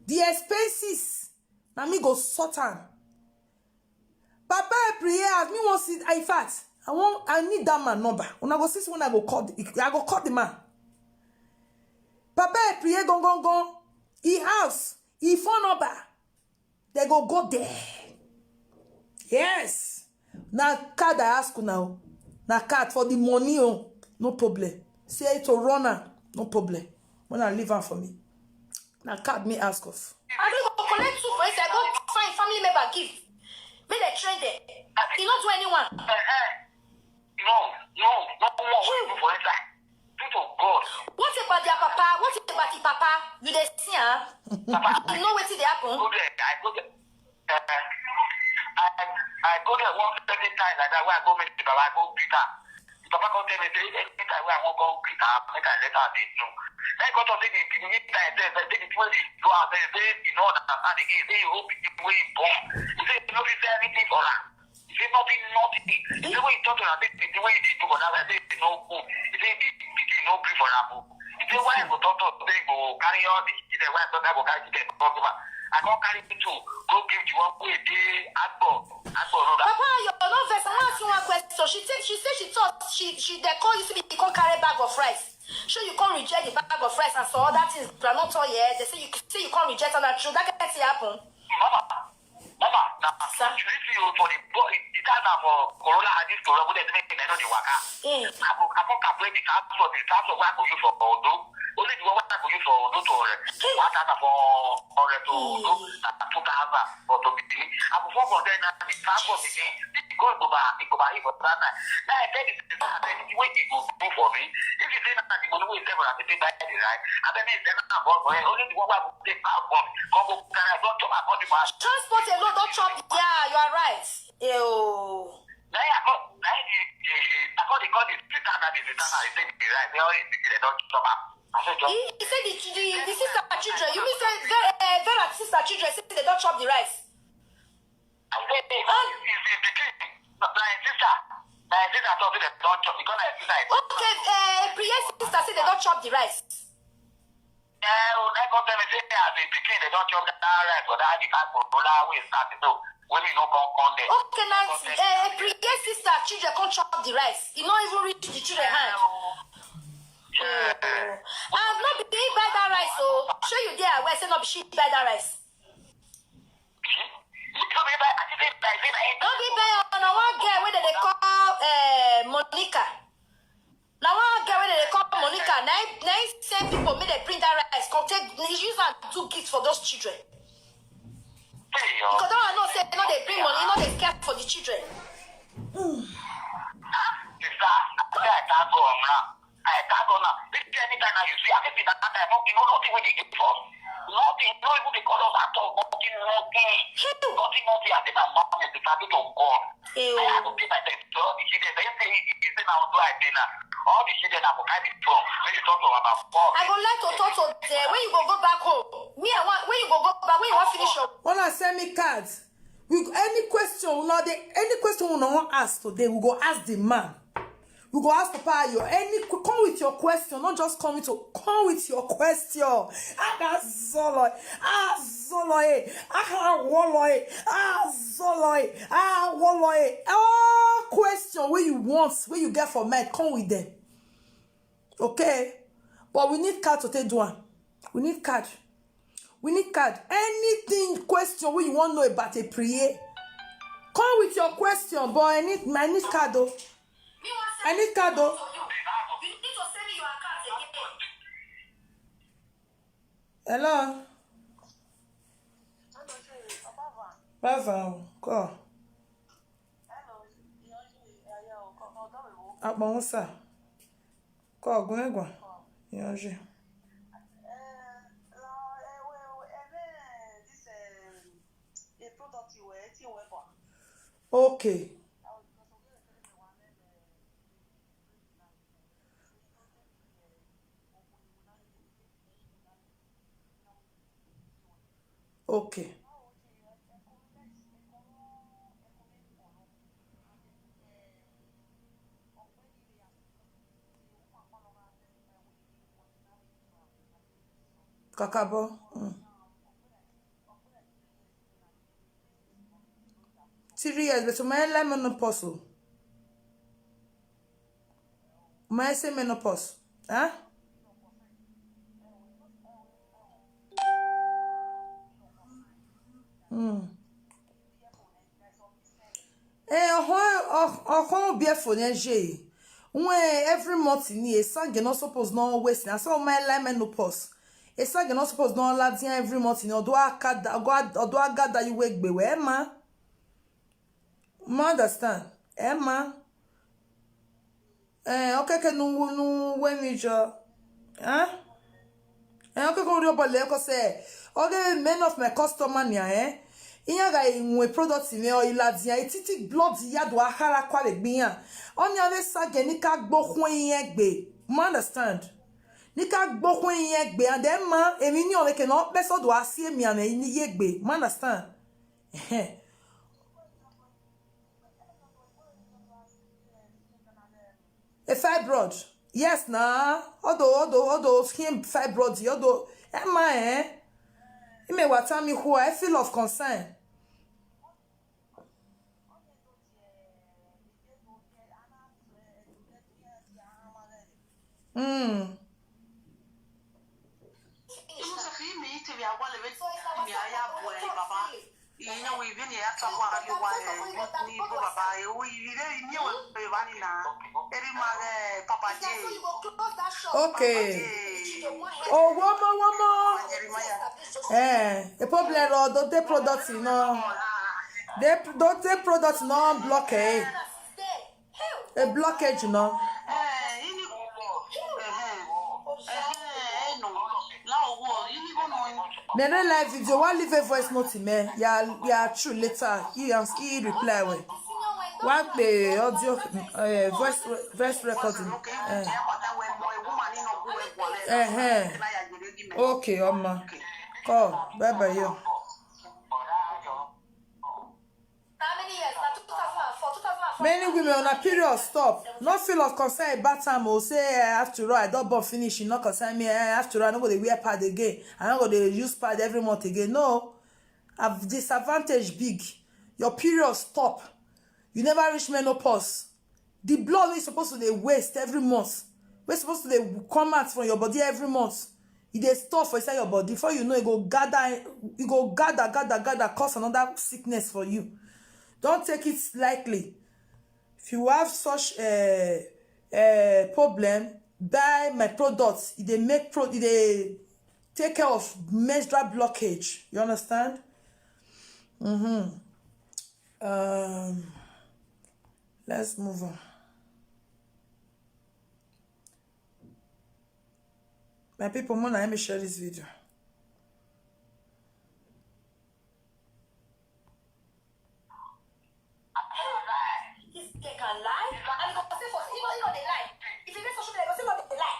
The expenses, na me go sort am. Papa prayer, me want see. In fact, I need that man number. When I go see when I go call the man. Papa prayer gong. He house, he phone number. They go there. Yes. Now card I ask you now. Now card for the money, oh, no problem. Say it to runner, no problem. When I leave her for me. Now card me ask of. I don't go collect 2 for inside. Go find family member give. Make they train there. He not do anyone. No one will do for a guy. Do to God. What about their papa? What about the papa? You dey see, huh? You know what they happen? Go there. I go there 1 certain time like that where I go meet the Baba, I go greet her. The Papa come tell me, say, anytime where I won't go greet her, make I let her they know. Then I go to say, the time they say, the way they go out there, they, you know, and again, they hope the way he born. He say, you know, he say anything for her. He say, nothing. He say, when he talk to her, the way he do for her, I say, no good. He say, the no grief for her. He say, why I go talk to her, they go carry all the, he say, why I go carry the customer. I can't carry it too. Go give the one way they Agbo. Papa, you're not vex. I want to ask you one question. She said she thought she they call you to be you can't carry bag of rice. Sure you can't reject the bag of rice and so all that is not all yeah. They say you can't reject and that true. That can't happen. Mama, now you see you for the boy. It has for Corona and this Corona. They don't know the waka. I can't calculate the tax for what I go use for Odo. Only the one I go use for Odo to what I for to do 2,000 for to be. I go for then the tax for the thing. It goes over for that night. Now I tell you the way it will do for me. If you say that the money is never at the right, and then it's never about only the one I will take out from. Come go can I don't talk about the match. Transport alone don't chop. Yeah, you are right. Ew. Now I got the call the return and the return. I say the right. They always don't stop. He said the sister children. You mean say Vera sister children say they don't chop the rice. I say it's the king. My sister told me they don't chop because my sister. Okay, Priya sister say they don't chop the rice. I got them say the king they don't chop that rice or that the fact for roller way started to when we no come there. Okay, now Priya sister children can't chop the rice. You not even reach the children hand. I'm not be buy that rice, so show you there where say not be she buy that rice. Not be buy on one girl where they call Monica. Now one girl where they call Monica. Now same people make they bring that rice. Come take use and do gifts for those children. Because don't know say no they bring money, no they care for the children. I can't go now. This anytime now you see, I think that time nothing when they give us. Nothing, not even the colors at all. Nothing. I think I'm not going to be to go. I have to pay myself. So the children, they say it's now do I dinner. All the children have kind of from when you talk to about four. I go like to talk to there. When you go back home, me I want when you go back when you want finish up. When I send me cards, any question we not ask today, we go ask the man. We go ask Papa Ayo. Come with your question, not just come with your question. All question where you want, where you get for men, come with them. Okay, but we need card to take one. We need card. Anything question where you want to know about a prayer, come with your question. But I need card though. I need card though. You need to send me your account again. Hello. Bava, ko. Abonsa. Ko gunegwa. Yonje. Okay. Okay. Kakabo. 3 years, but my menopause. My say menopause. Huh? Oh, be for the when every month ni a sang not supposed no waste. I saw my menopause. A sang not supposed no lads every month in odo gather you wake be where ma. Ma understand? Emma. Okay, can no when we jo. Huh? Okay, go to your say. Okay, men of my customer nia Inyaga inwe product me o iladia ititi blood ya do akara kwa le gbiyan onya le sage ni ka gbohun yen gbe you understand ni ka gbohun yen gbe and then ma emi ni o le ke no pe so do asie mi an ni ye gbe you understand a fibroid yes na odo skin fibroid odo emma ime watami who I feel of concern. Okay. Oh, one more. A problem or don't they products no. They don't they products no blockade. A blockage no. They don't live video. One leave a voice note me. Yeah, true later. He reply well. One the audio voice recording. Okay, Oma. Call. Bye bye yo. How many years? 2004, 2004. Many women on a period stop. Not feel of concern about time or say after all I don't born finish, you not concern me after all I don't go to wear pad again. I don't go to use pad every month again. No. Have disadvantage big. Your period stop. You never reach menopause. The blood is supposed to dey waste every month. We're supposed to dey come out from your body every month. It dey stop for inside your body. Before you know, it go gather, cause another sickness for you. Don't take it lightly. If you have such a problem, buy my products. They make they take care of menstrual blockage. You understand? Let's move on. My people, let me share this video. They can lie. And they go say for even they lie. If you make social media, they go say what they lie.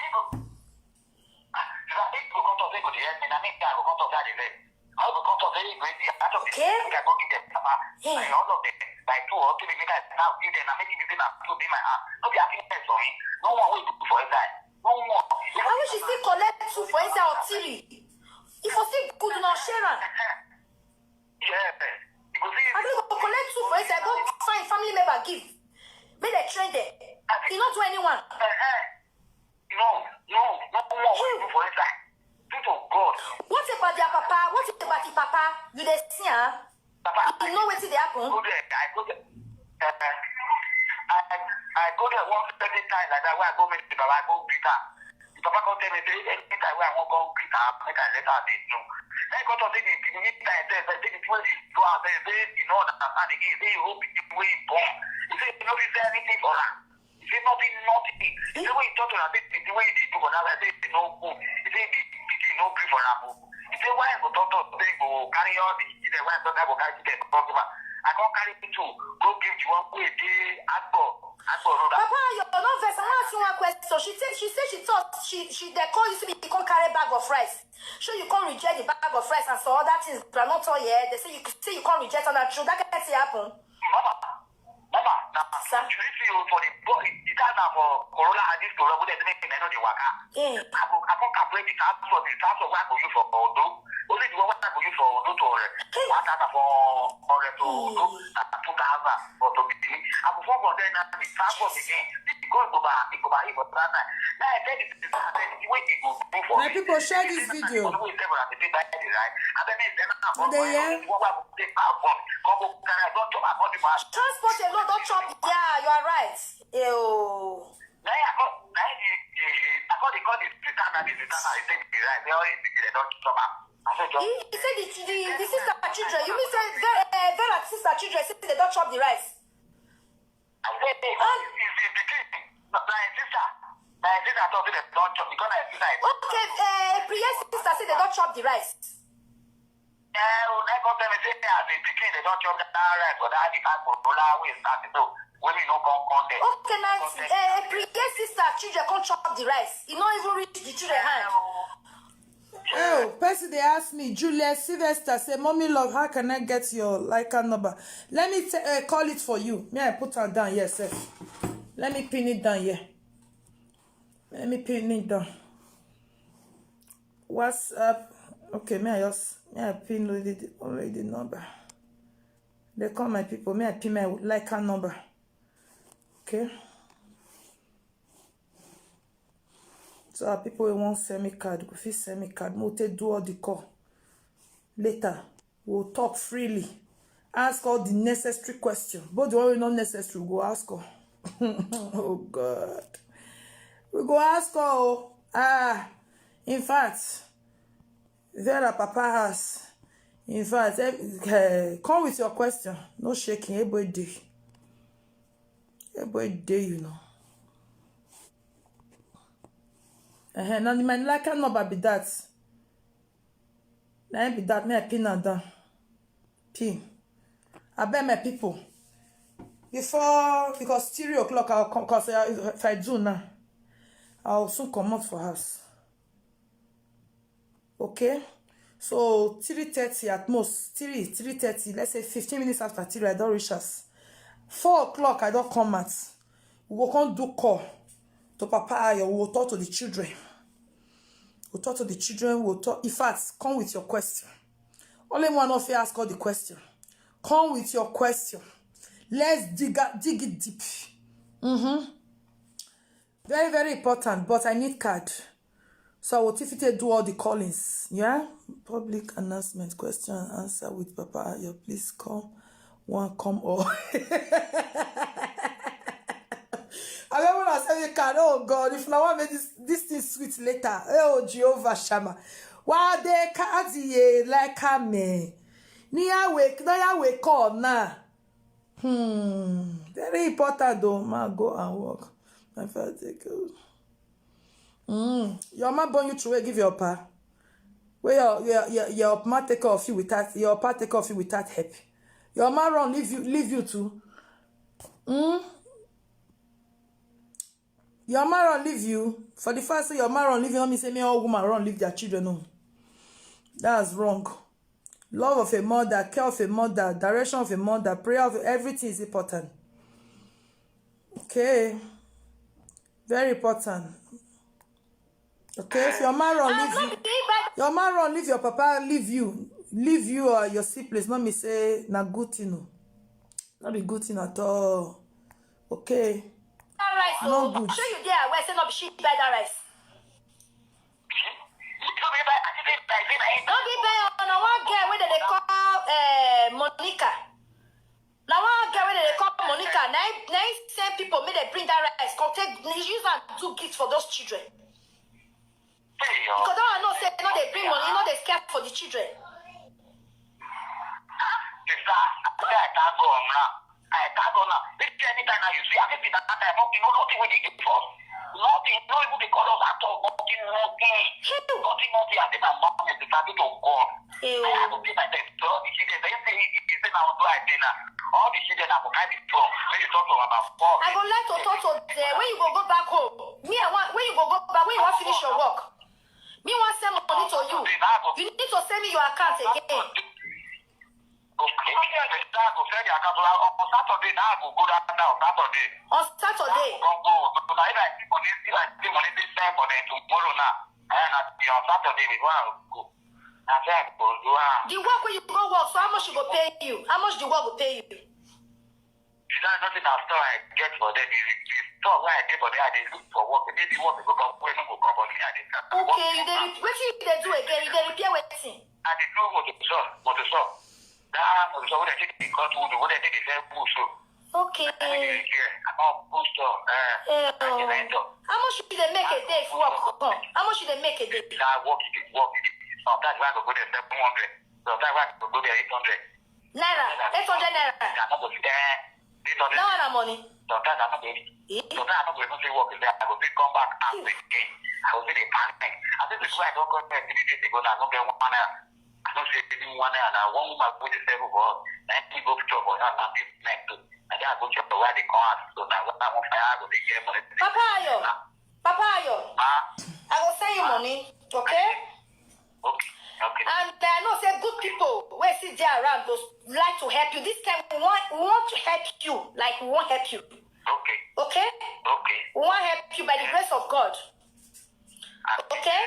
Like 2 or 3 minutes now, give them and make it be my hand. No be asking them for me. No one will do for inside. No one. I wish you still collect 2 for inside or 3. If you still good enough, share am. Yeah. I don't go collect 2 for inside. Go find family member give. Make they train them. You not do anyone. No one will do for inside. Do to God. What about their papa? What about the papa? You dey see her? Papa, You know wetin dey happen? I go there. I go there one certain time like that where I go meet the Baba, I go greet her. Papa come tell me say anytime when I won't go greet her, make I let her they know. Then he come to say the anytime say the when he go out say you know understand again say you hope the way he born. He say you know he say anything for her. He say nothing. He say when he talk to her say the way he do for her say he no good. He say the no gree for her. He say why go talk to say go carry all the why talk go carry the problem. I can't carry it too. Go give you one way day Agbo. Papa, you're not vex. I want to ask you one question. She said she thought they call you to be you can't carry a bag of rice. Sure, you can't reject the bag of rice and so other things. But not all yet. They say you can't reject on that true. That can't happen. Mama, now you see you for the boy. The time for Corona had this Corona, but they make me know the waka. I can't calculate the task for work for you for Odo. Only the one for you for Odo to what that for to Odo that 2,000 for to be. I before for then the task for the go back for that. Now I tell you the way it go for. My people share this video. Transport alone don't chop. Yeah, you are right. Ew. He said the sister children. You mean say Vera sister children say they don't chop the rice? Okay, Priya sister say they don't chop the rice. They don't chop the rice, but I Okay, now Priya sister children can't chop the rice. It not even reach the children hand. Oh, person they ask me, Juliet Sylvester say, "Mommy love, how can I get your Leica number?" Let me call it for you. May I put her down here, sir? Let me pin it down here. Let me pin it down. WhatsApp. Okay, may I pin already the number. They call my people. May I pin my Leica number? Okay. So our people will want send me card. If you send me card, we'll take do all the call. Later, we'll talk freely. Ask all the necessary questions. But the one not necessary, we'll go ask her. Oh God. We go ask her. In fact, Vera Papa has. In fact, come with your question. No shaking. Everybody day, you know. Now the man like number be that. Now be that me I pin and down. Pin. I bet my people. Before because 3 o'clock I'll come because if I do now, I'll soon come out for house. Okay? So 3:30 at most. 3:30. Let's say 15 minutes after 3 I don't reach us. 4 o'clock I don't come out. We will come do call to Papa Ayo. We will talk to the children. We'll talk to the children. We'll talk. In fact, come with your question. Only one of you ask all the question. Come with your question. Let's dig it deep. Very, very important. But I need card. So I will typically do all the callings. Yeah? Public announcement, question and answer with Papa Ayo. Please come. Come all. I remember when I said you can, oh God, if now I make this thing sweet later. Oh Jehovah Shammah. Why they can't like a me? Nia wake up now. Very important though. Ma go and work. My father take your man born you through give your pa. Where your ma take off you without your pa take off you without help. Your man run leave you too. Your man run leave you. For the first say your man run leave you, don't mean say me all woman run leave their children. No. That's wrong. Love of a mother, care of a mother, direction of a mother, prayer of everything is important. Okay. Very important. Okay, if your man run leave you, your man run leave your papa, leave you or your siblings. Not me say na good thing, no. Not be good thing at all. Okay. Rice, no good. Sure you there where say not be shit buy that rice. Don't be buy on one girl where they call Monica. Now one girl where they call Monica. Now same people make they bring that rice. Come take use and do gifts for those children. Because that one no say no they bring money, no they scare for the children. I can't go now. I can't go now. Anytime now you see, I think that time, nothing will give us. Nothing, not even the colors at all. Nothing. Nothing. I think my mom is decided to go. I have to pay my debt. So the children, they say now do I dinner. All the children have to be from. When you talk to about four. I go like to talk to them when you go back home. Me, I want when you go back when you want finish your work. Me want send money to you. You need to send me your account again. Okay. I go send the account on Saturday. Now I go go down on Saturday. On Saturday. If I see money this time for them tomorrow now, and on Saturday before I go. The work when you go work, so how much you go pay you? How much the work will pay you? There's nothing after I get for them. The store where I get for them, they look for work. They work because when you go come on me, okay, you they do again? You they repair wetin? I did know what to shop. That was what I take the cut wood, what I take the fair bush. Okay. I'm not boost how much should they make a day for work? How much should they make a day? I work it. Sometimes I go there 700. Sometimes I go there 800. Naira, 800 naira. I'm not going there. 800. No one money. Sometimes I'm not going. Sometimes I'm not going to say work there. I go come back and again. I will see the panic. I think this is why I don't go there 3 days ago. I don't get 1 naira. I don't say 1 naira. And I want my food to save for 90 go to job or not this next to. I just go check where they come out. So now what I want I go take care money. Papa Ayo. I will send you money. Okay? Okay. And I know say good people where sit there around those like to help you. This time we want to help you. Like we want help you. Okay? We want help you by the grace of God. Okay?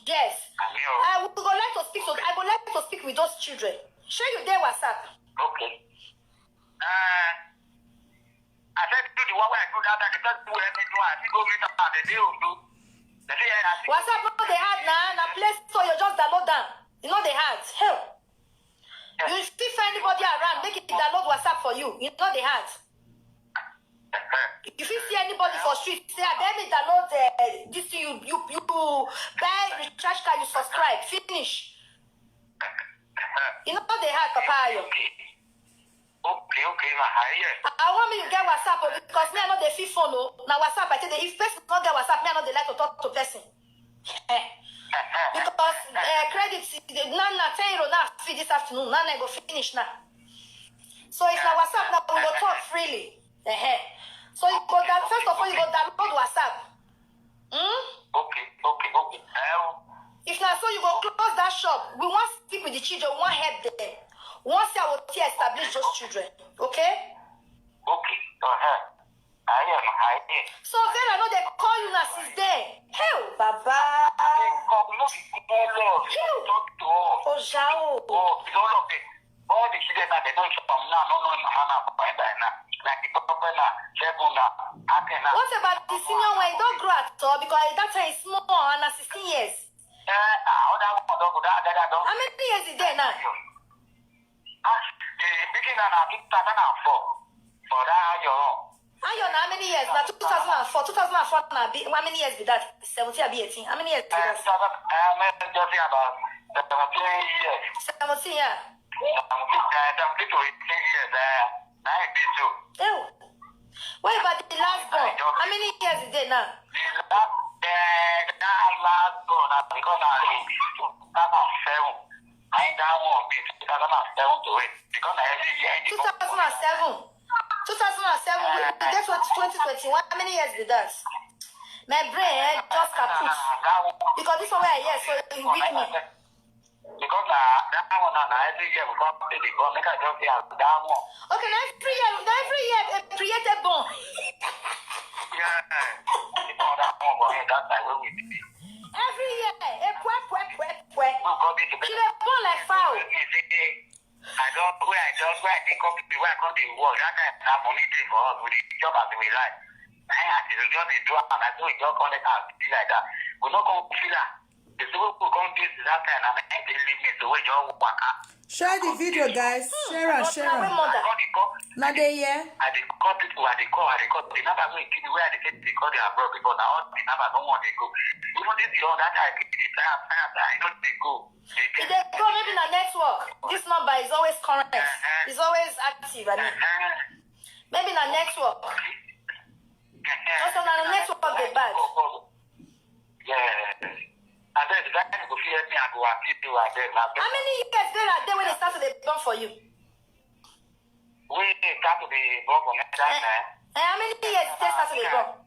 Yes. I would like to speak with those children. Show you their WhatsApp. Okay. I said to the one where I do that, I can't do anything. I think go meet up the day will do. WhatsApp no they had now Play Store you just download them. You know they had. Hell. You still find anybody around, make it download WhatsApp for you. You know they had. If you see anybody for street, say let me download this thing you buy recharge card, you subscribe, finish. You know they had Papa Ayo. Okay, I want me to get WhatsApp because me I know they feel phone. Now WhatsApp I tell you, if person not get WhatsApp, me I know they like to talk to person. Because credits now 10 euro now fee this afternoon. Now I go finish now. So it's now WhatsApp now we go talk freely. So you go down first of all you go download WhatsApp. Okay. If now so you go close that shop. We want to speak with the children. We want to help them. Once I will establish those children, okay? Okay, I am. So then I know they call you now since then. Hell, Baba. Oh, Jao. All the children that they don't shop now, no, like the papa now, what about the senior one? He don't grow at all because that time is small and 16 years. How many years is there now? The beginning of 2004 for that Ayo, how many years? Now 2004 now, how many years be that? 17 or 18? How many years be that? I'm just about 17 years. 17, yeah. 17 to 18 years. Ew. What about the last born? How many years is there now? The last born, because I 2007 to it. Because I 2007. 2007. That's what 2021. How many years did that? My brain just kaput. Because this one where I hear, so it weak me. Because that one every year we come to the go make I just say that one. Okay, every year created born. Yeah. That one, but that's like where we did it. Every year, she dey born like fowl. Where I think of the way I come to work, that kind of money for us with the job as we like. I had to just do and I do it just connect and be like that. We not come feel that. Share the video, guys. Share and share. Now they here. I dey call people, I dey call the number wey give me where they take call their abroad because now all the number no one they go. Even this the other time, I know they go. If they go maybe na network. This number is always correct. It's always active. I mean, maybe na network. Also na network of the bad. Yeah. I said the guy go fear me, I go assist you. I said, how many years there when they start to be born for you? We start to be born for next time. How many years they start to be born?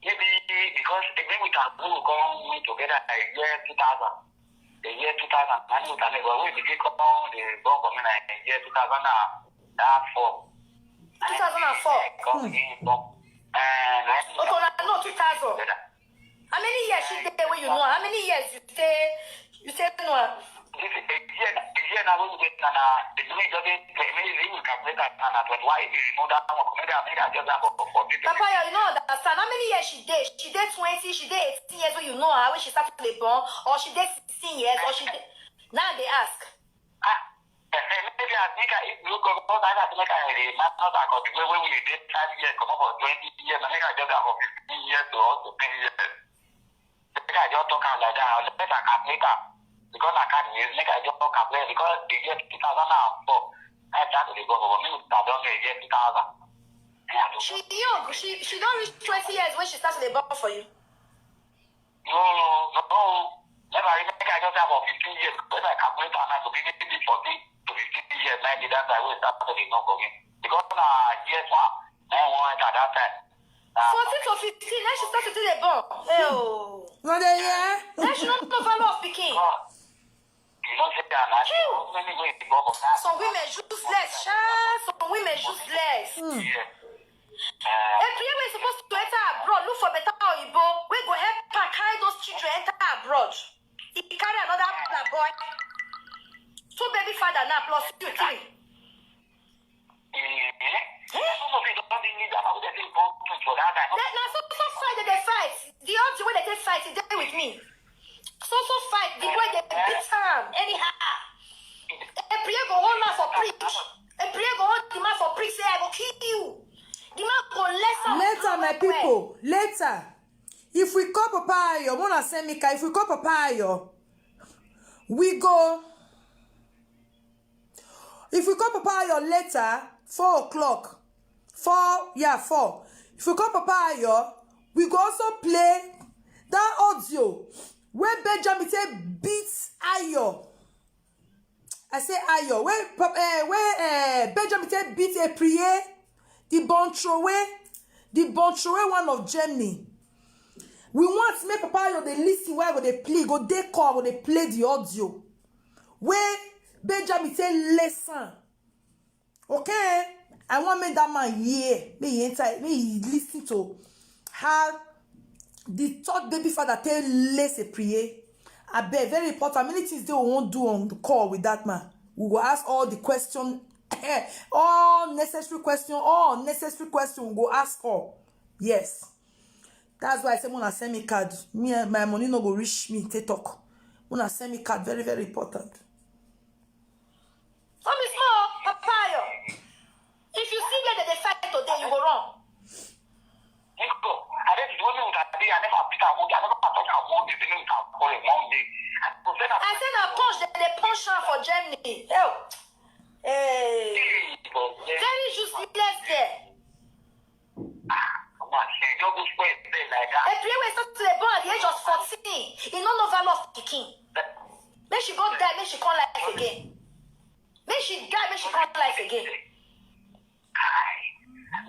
Maybe because when we can come together a year 2000. The year 2000, and we can go we begin come the born for me in year 2004. 2004. Okay, no 2000. How many years she there when you know? How many years you say no? This is a year now when you get the money doesn't you calculate that but why you know that I'm just Papa, you know understand how many years she did? She did 20, she did 18 years when you know her when she started to play born, or she did 16 years, or she did now they ask. Maybe I think if you go for that, I think I not because the way we did 5 years, come up for 20 years, I think I just have 15 years to also 10 years. I just talk like that. Let me calculate because I can't use. Make I just calculate because the year 2004, I started to go for me. I don't know the year 2000. She young. She don't reach 20 years when she starts to born for you. No. Never. Make I just have 15 years. When I calculate, I to be 40 to 50 years. 90 that I will start to be not for me because years one, I want at that time. 14 to 15, then she started to the born. Oh. Now they here. Then she don't know value of picking. You don't say that now. Many ways to go for that. Some women useless, some women useless. Yeah. If you supposed to enter abroad, look for better Oyibo. We go help her carry those children enter abroad. He carry another boy. 2 baby father now plus 2, 3. Now so fight they fight. The odds way they fight is there with me. So fight the way they beat time anyhow. A prayer go hold man for preach. A prayer go hold the man for preach say I will kill you. The man go later my people later. If we call Papa Ayo, wanna send me if we call Papa Ayo, we go. If we call Papa Ayo later, 4 o'clock. 4. If we call Papa Ayo, we go also play that audio where Benjamin say beats Ayo. I say Ayo. Where Benjamin say beat a prier, the Bontrowe one of Germany. We want to make Papa Ayo they listen where they play, go they call when they play the audio. Where Benjamin say listen. Okay? I want to make that man hear. May listen to how the third baby father tell less a prayer. I bet very important. Many things they won't do on the call with that man. We will ask all the questions, all necessary questions, we go ask all. Yes. That's why I say when I send me card, my money no go reach me to talk. When I send me card, very, very important. Some is more, Papa Ayo. If you see that they fight today, you go wrong. I said I punch, they punch her for Germany. Very useless there. A player was not to the ball at the age of 14. He don't know value of picking. Then she go die, then she come life again. Then she die, then she come life again.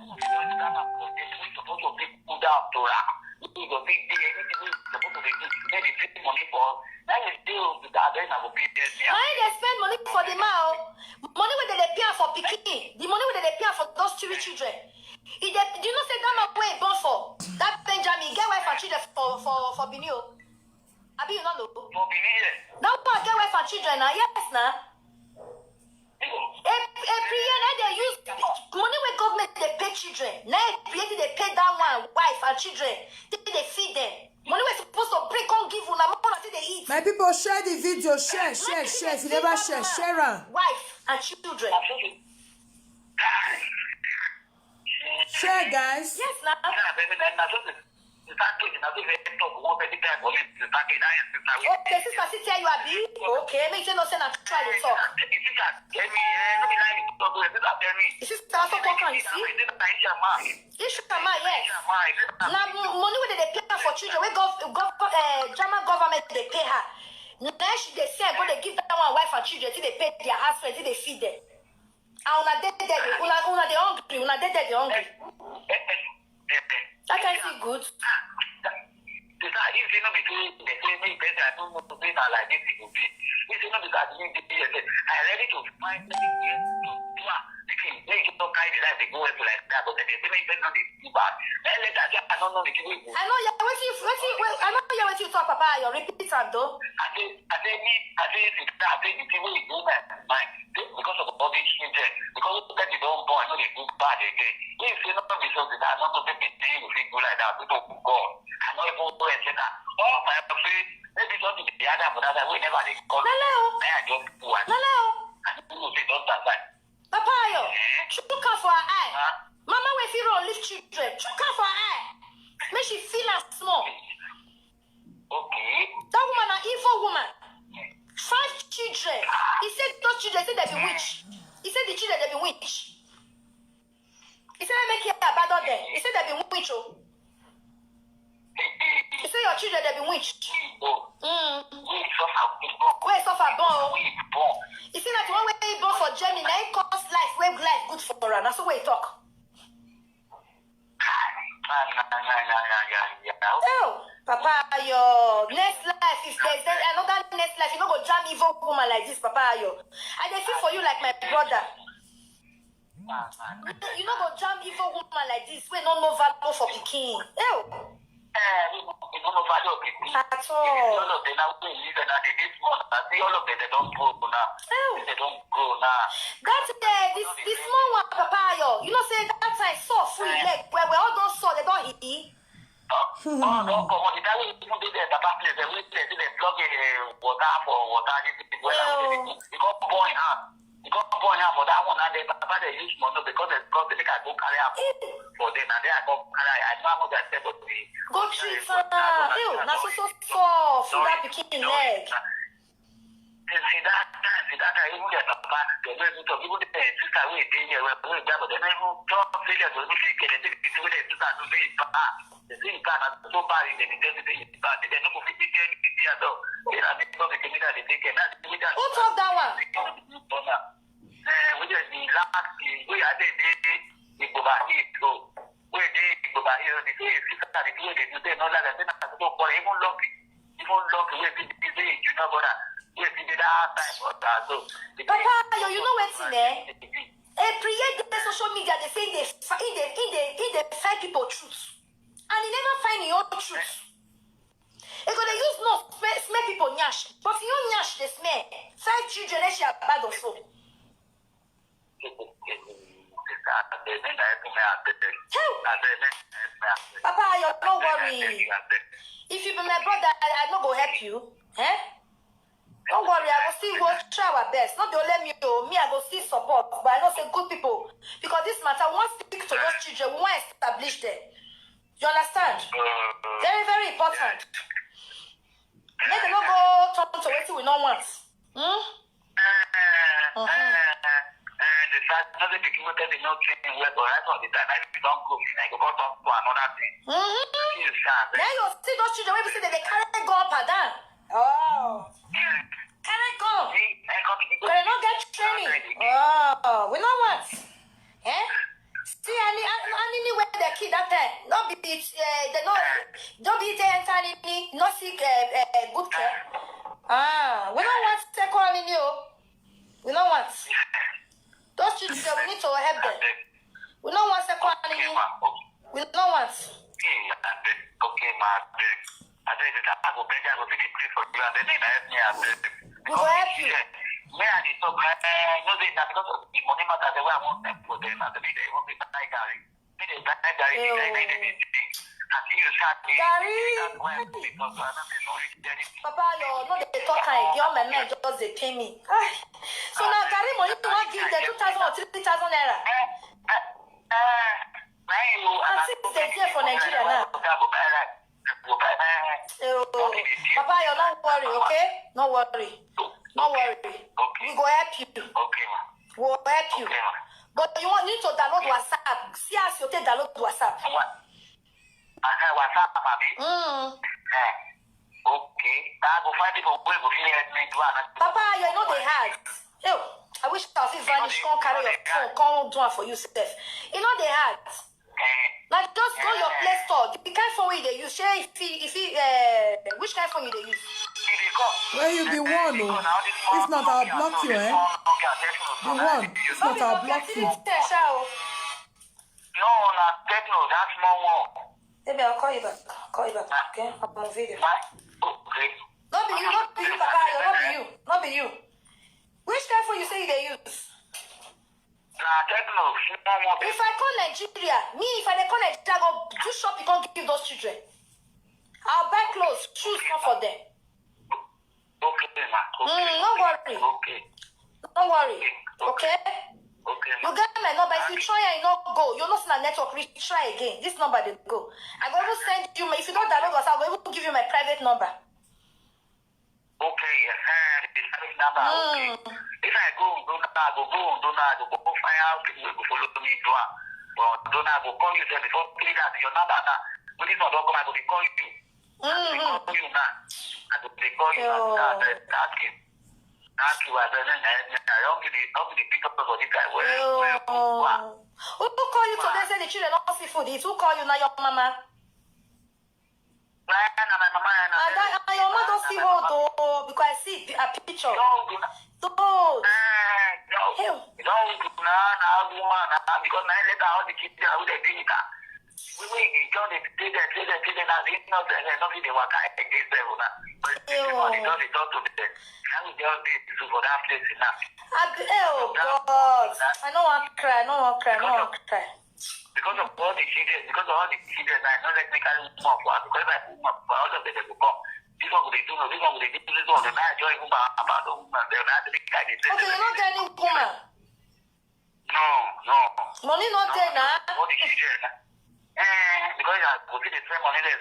Why they spend money for the mouth? Money where they pay for picking. The money where they pay for those 3 children. Do you know say that man way born for that Benjamin get wife and children for Benio? I you not know. That one get wife and children now. Yes now. Every year now they use money where government they pay children. Now they pay that one wife and children. They feed them. Money we're supposed to bring, come give una more until they eat. My people, share the video. Share. If you never share am. Wife and children. Share, guys. Yes, now. Okay, sister, sit here, you are big. Okay, make sure no say na try to talk. Sister, also talk on, you see? Issue Shama, yes. Now, money where they pay her for children, we German government, they pay her. Now, they say, go, they give that one wife and children, till they pay their husband, till they feed them. And una dead, una they hungry, una dead, they hungry. That can feel good. If you know between the same person, I don't want to be like this, it will be. If you know because I ready to find anything to do. They don't kind of like they go into like that, but they make them not too bad. Then later, I don't know the people. I know you're what you talk about. You repeat it though. I think the people will go back mind because of all these children. Because that you don't born, they do bad again. If you know because I don't know the people will go like that, people will go. I know even go and say that. Oh my friend, maybe something the other, but that we never they call. Hello. I just one. Hello. And people say don't stand that. Papa, yo, look out for her eye. Mama, when she don't leave children, look out for her eye. Make she feel as small. Okay. That woman, an evil woman. 5 children. He said those children said they be witch. He said the children they be witch. He said I make you abandon them. He said they be witch. Oh. He said your children they be witch. Where suffer born? He said that one way he born for Germany, now he cost life, where life good for her. That's the way he talk. Oh, Papa, your next life, if there's another next life, you don't go jam evil woman like this, Papa. I dey feel for you like my brother. You don't go jam evil woman like this. We don't know value for Peking. Oh. At all. All of them now they don't go now. They don't go now. That's this small one, Papa. You know, say that time saw free leg where we all don't saw they don't eat. Oh no, come on. That way even they Papa place they plug water for water. It got boiling out. It got boiling out for that one, and then Papa they use money because they can go carry out for them, and they are go carry. I know how much I said to the. Go treat her. Ew, not so soft. So that Peking leg. See that even the Papa, they don't even talk. Even the sister we did here, but they don't even talk. They don't even say they do that to me, Papa. They say you can't so bad in the details. But they don't go fit anything at all. They are not going to take it. Who talk that one? We just the last we are the go back here. We did go back here. The day they do they know that they not so for even lucky we did you know what we did that time for that. So Papa, you know what's in there? Create the social media. They say they find people truth, and they never find your own truth. They gonna use no smell people nyash, but you nyash they smell. 5 children they share bad also. Papa, you don't worry. If you be my brother, I not go help you. Eh? Don't worry, I will still go try our best. Not to let me I go still support, but I know say good people. Because this matter, we want to speak to those children, we want to establish them. You understand? Very, very important. Let them not go talk to what we don't want. The fact that they became no training where right on the time I don't go, I go talk to another thing. Now you see those children where we say that they can't go up and down. Oh. Can't go. They don't get training. Oh, we know what? Eh? See, anywhere the kid that time, not be they don't be entirely not seek good care. We don't want to take on in you. We don't want. Those children, we need to help them. We don't want to take on in you. We don't want. Okay, my big. I think that I will bring out a video clip for you, and then I help me out. We will help you. Where are they so bad? No, they not because of the money matter. The way I want them for them, and they won't be bad, Gary. They bad, Gary. I see Gary. Papa, you no dey talk again. All my men just dey pay me. So now Gary money you want give the 2,000 or 3,000 naira. And since they there for Nigeria now. Papa, you not worry, okay? No worry. No worry. We go help you. We'll help you. But you need to download WhatsApp. See as you take download WhatsApp. WhatsApp, baby. Okay. Papa, you know they had. Ew, I wish I was vanish. Can't carry your phone. Can't do it for you, Steph. You know they had. Now just go your Play Store. The kind phone you they use. Share which kind phone you they use? Where you be one, oh. If not, I'll block you, eh? The one. If not, I'll block you. No, not techno. That's small one. Maybe I'll call you back. Call you back, okay? I'm on video. Okay. Not be you, Papa. Not be you. Which kind phone you say they use? Techno. If I call Nigeria, if I call Nigeria, go do shop, you can't give those children. I'll buy clothes, shoes, not for them. Okay, ma. Don't worry. Okay. Don't worry. Okay? Okay. You get my number. If you try and not go, you're not in a network. Try again. This number they go. I'm going to send you. If you don't download WhatsApp, I'm going to give you my private number. Okay. The private number. Okay. If I go find out people will follow me. But I go call you before that your number now. When this one don't come, I will call you. I call you now. I will call you now. Ask you. I don't be the pick up for this guy. Who call you today? Say the children don't see food. Who call you now? Your mama. My mama. And your mama don't see her though because I see a picture. Those. Because now later all the kids are with the digital. We don't say that nothing they work against them now. But they talk to them. How we just did for that place now. Oh God! I don't want to cry. Because of all the children, I know let me carry more for us because I put for all of them to come. This one will do, this one will do, this one will not join about the woman. They're not the guy. Okay, you're not getting woman. No. Money not there now. All the children. Because I go see the same money, there's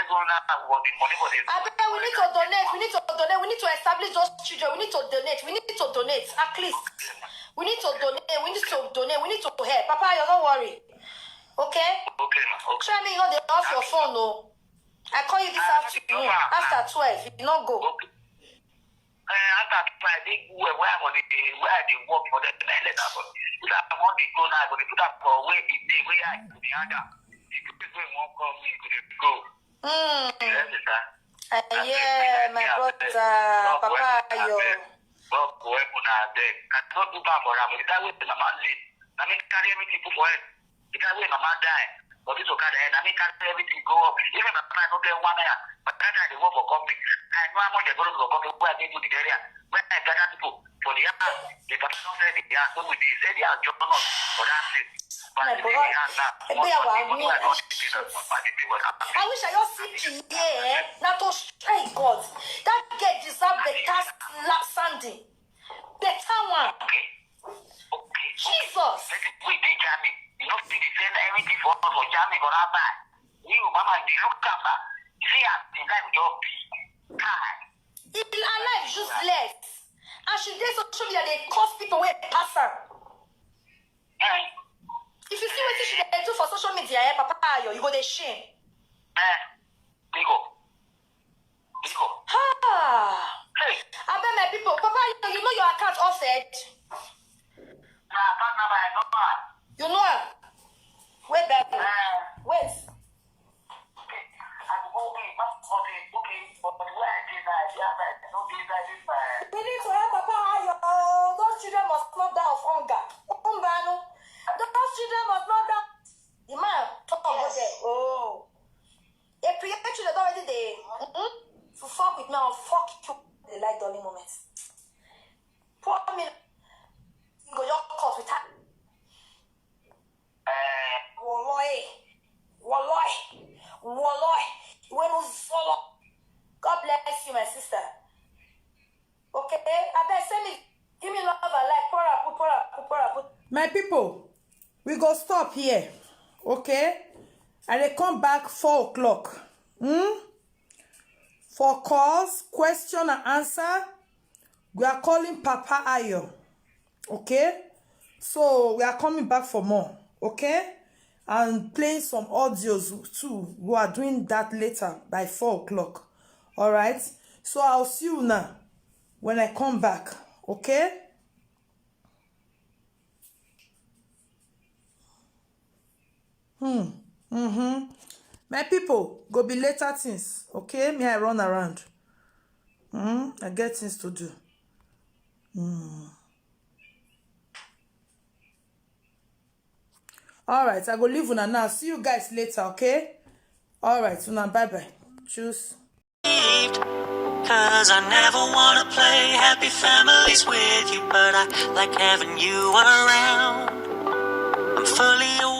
one about the money for this. We need to donate. We need to establish those children. We need to donate. At least. We need to donate. We need to help. Papa, you don't worry. Okay? Okay. Try me, they off your phone, no. I call you this afternoon. After 12. You not go. Okay. After I think where they work for the letter, but I want to go now, but they put up for where I to the other. If people won't call me, could go? Yeah, my brother, Papa, yo. But whoever now there, I don't do that for her, but that way the mama live. I mean, carry everything for it. Because when mama die, but this will carry I mean, carry everything go up. Even if I don't get 1 year, but that time they work for company. I know how much they're going to go company where they do the area. When I gather people for the house, they don't say the house. So we say the house job not for that place. My boy, I wish I just sit here not to strike God. That girl deserve better Sunday. Better one. Okay. Jesus. We did Jamie. You know, they send everything for Jamie for that man. You, mama, they look at her. You see, the life your big time. Her life useless. And she did social media, they cause people where pass her. If you see what she do for social media, Papa, you go the shame. Bigo. I bet my people, Papa, you know your account offset. You know her? Wait, baby. Wait. We need to help Papa. Those children must not die of hunger. Those children must not die. The man, oh. They create children already there. To fuck with me, I'll fuck you. They like the only moment. Poor me. You go your cause with her. Walloy. Okay? I bet send me, give me love and like, pour up. My people, we go stop here. Okay? And they come back 4 o'clock. For calls, question and answer, we are calling Papa Ayo. Okay? So we are coming back for more. Okay? And playing some audios too. We are doing that later by 4 o'clock. Alright? So I'll see you now when I come back. Okay? My people, go be later things. Okay? Me, I run around. I get things to do. Alright, I go leave una now. See you guys later, okay? Alright, una bye-bye. Choose. Cause I never wanna play happy families with you, but I like having you around. I'm fully aware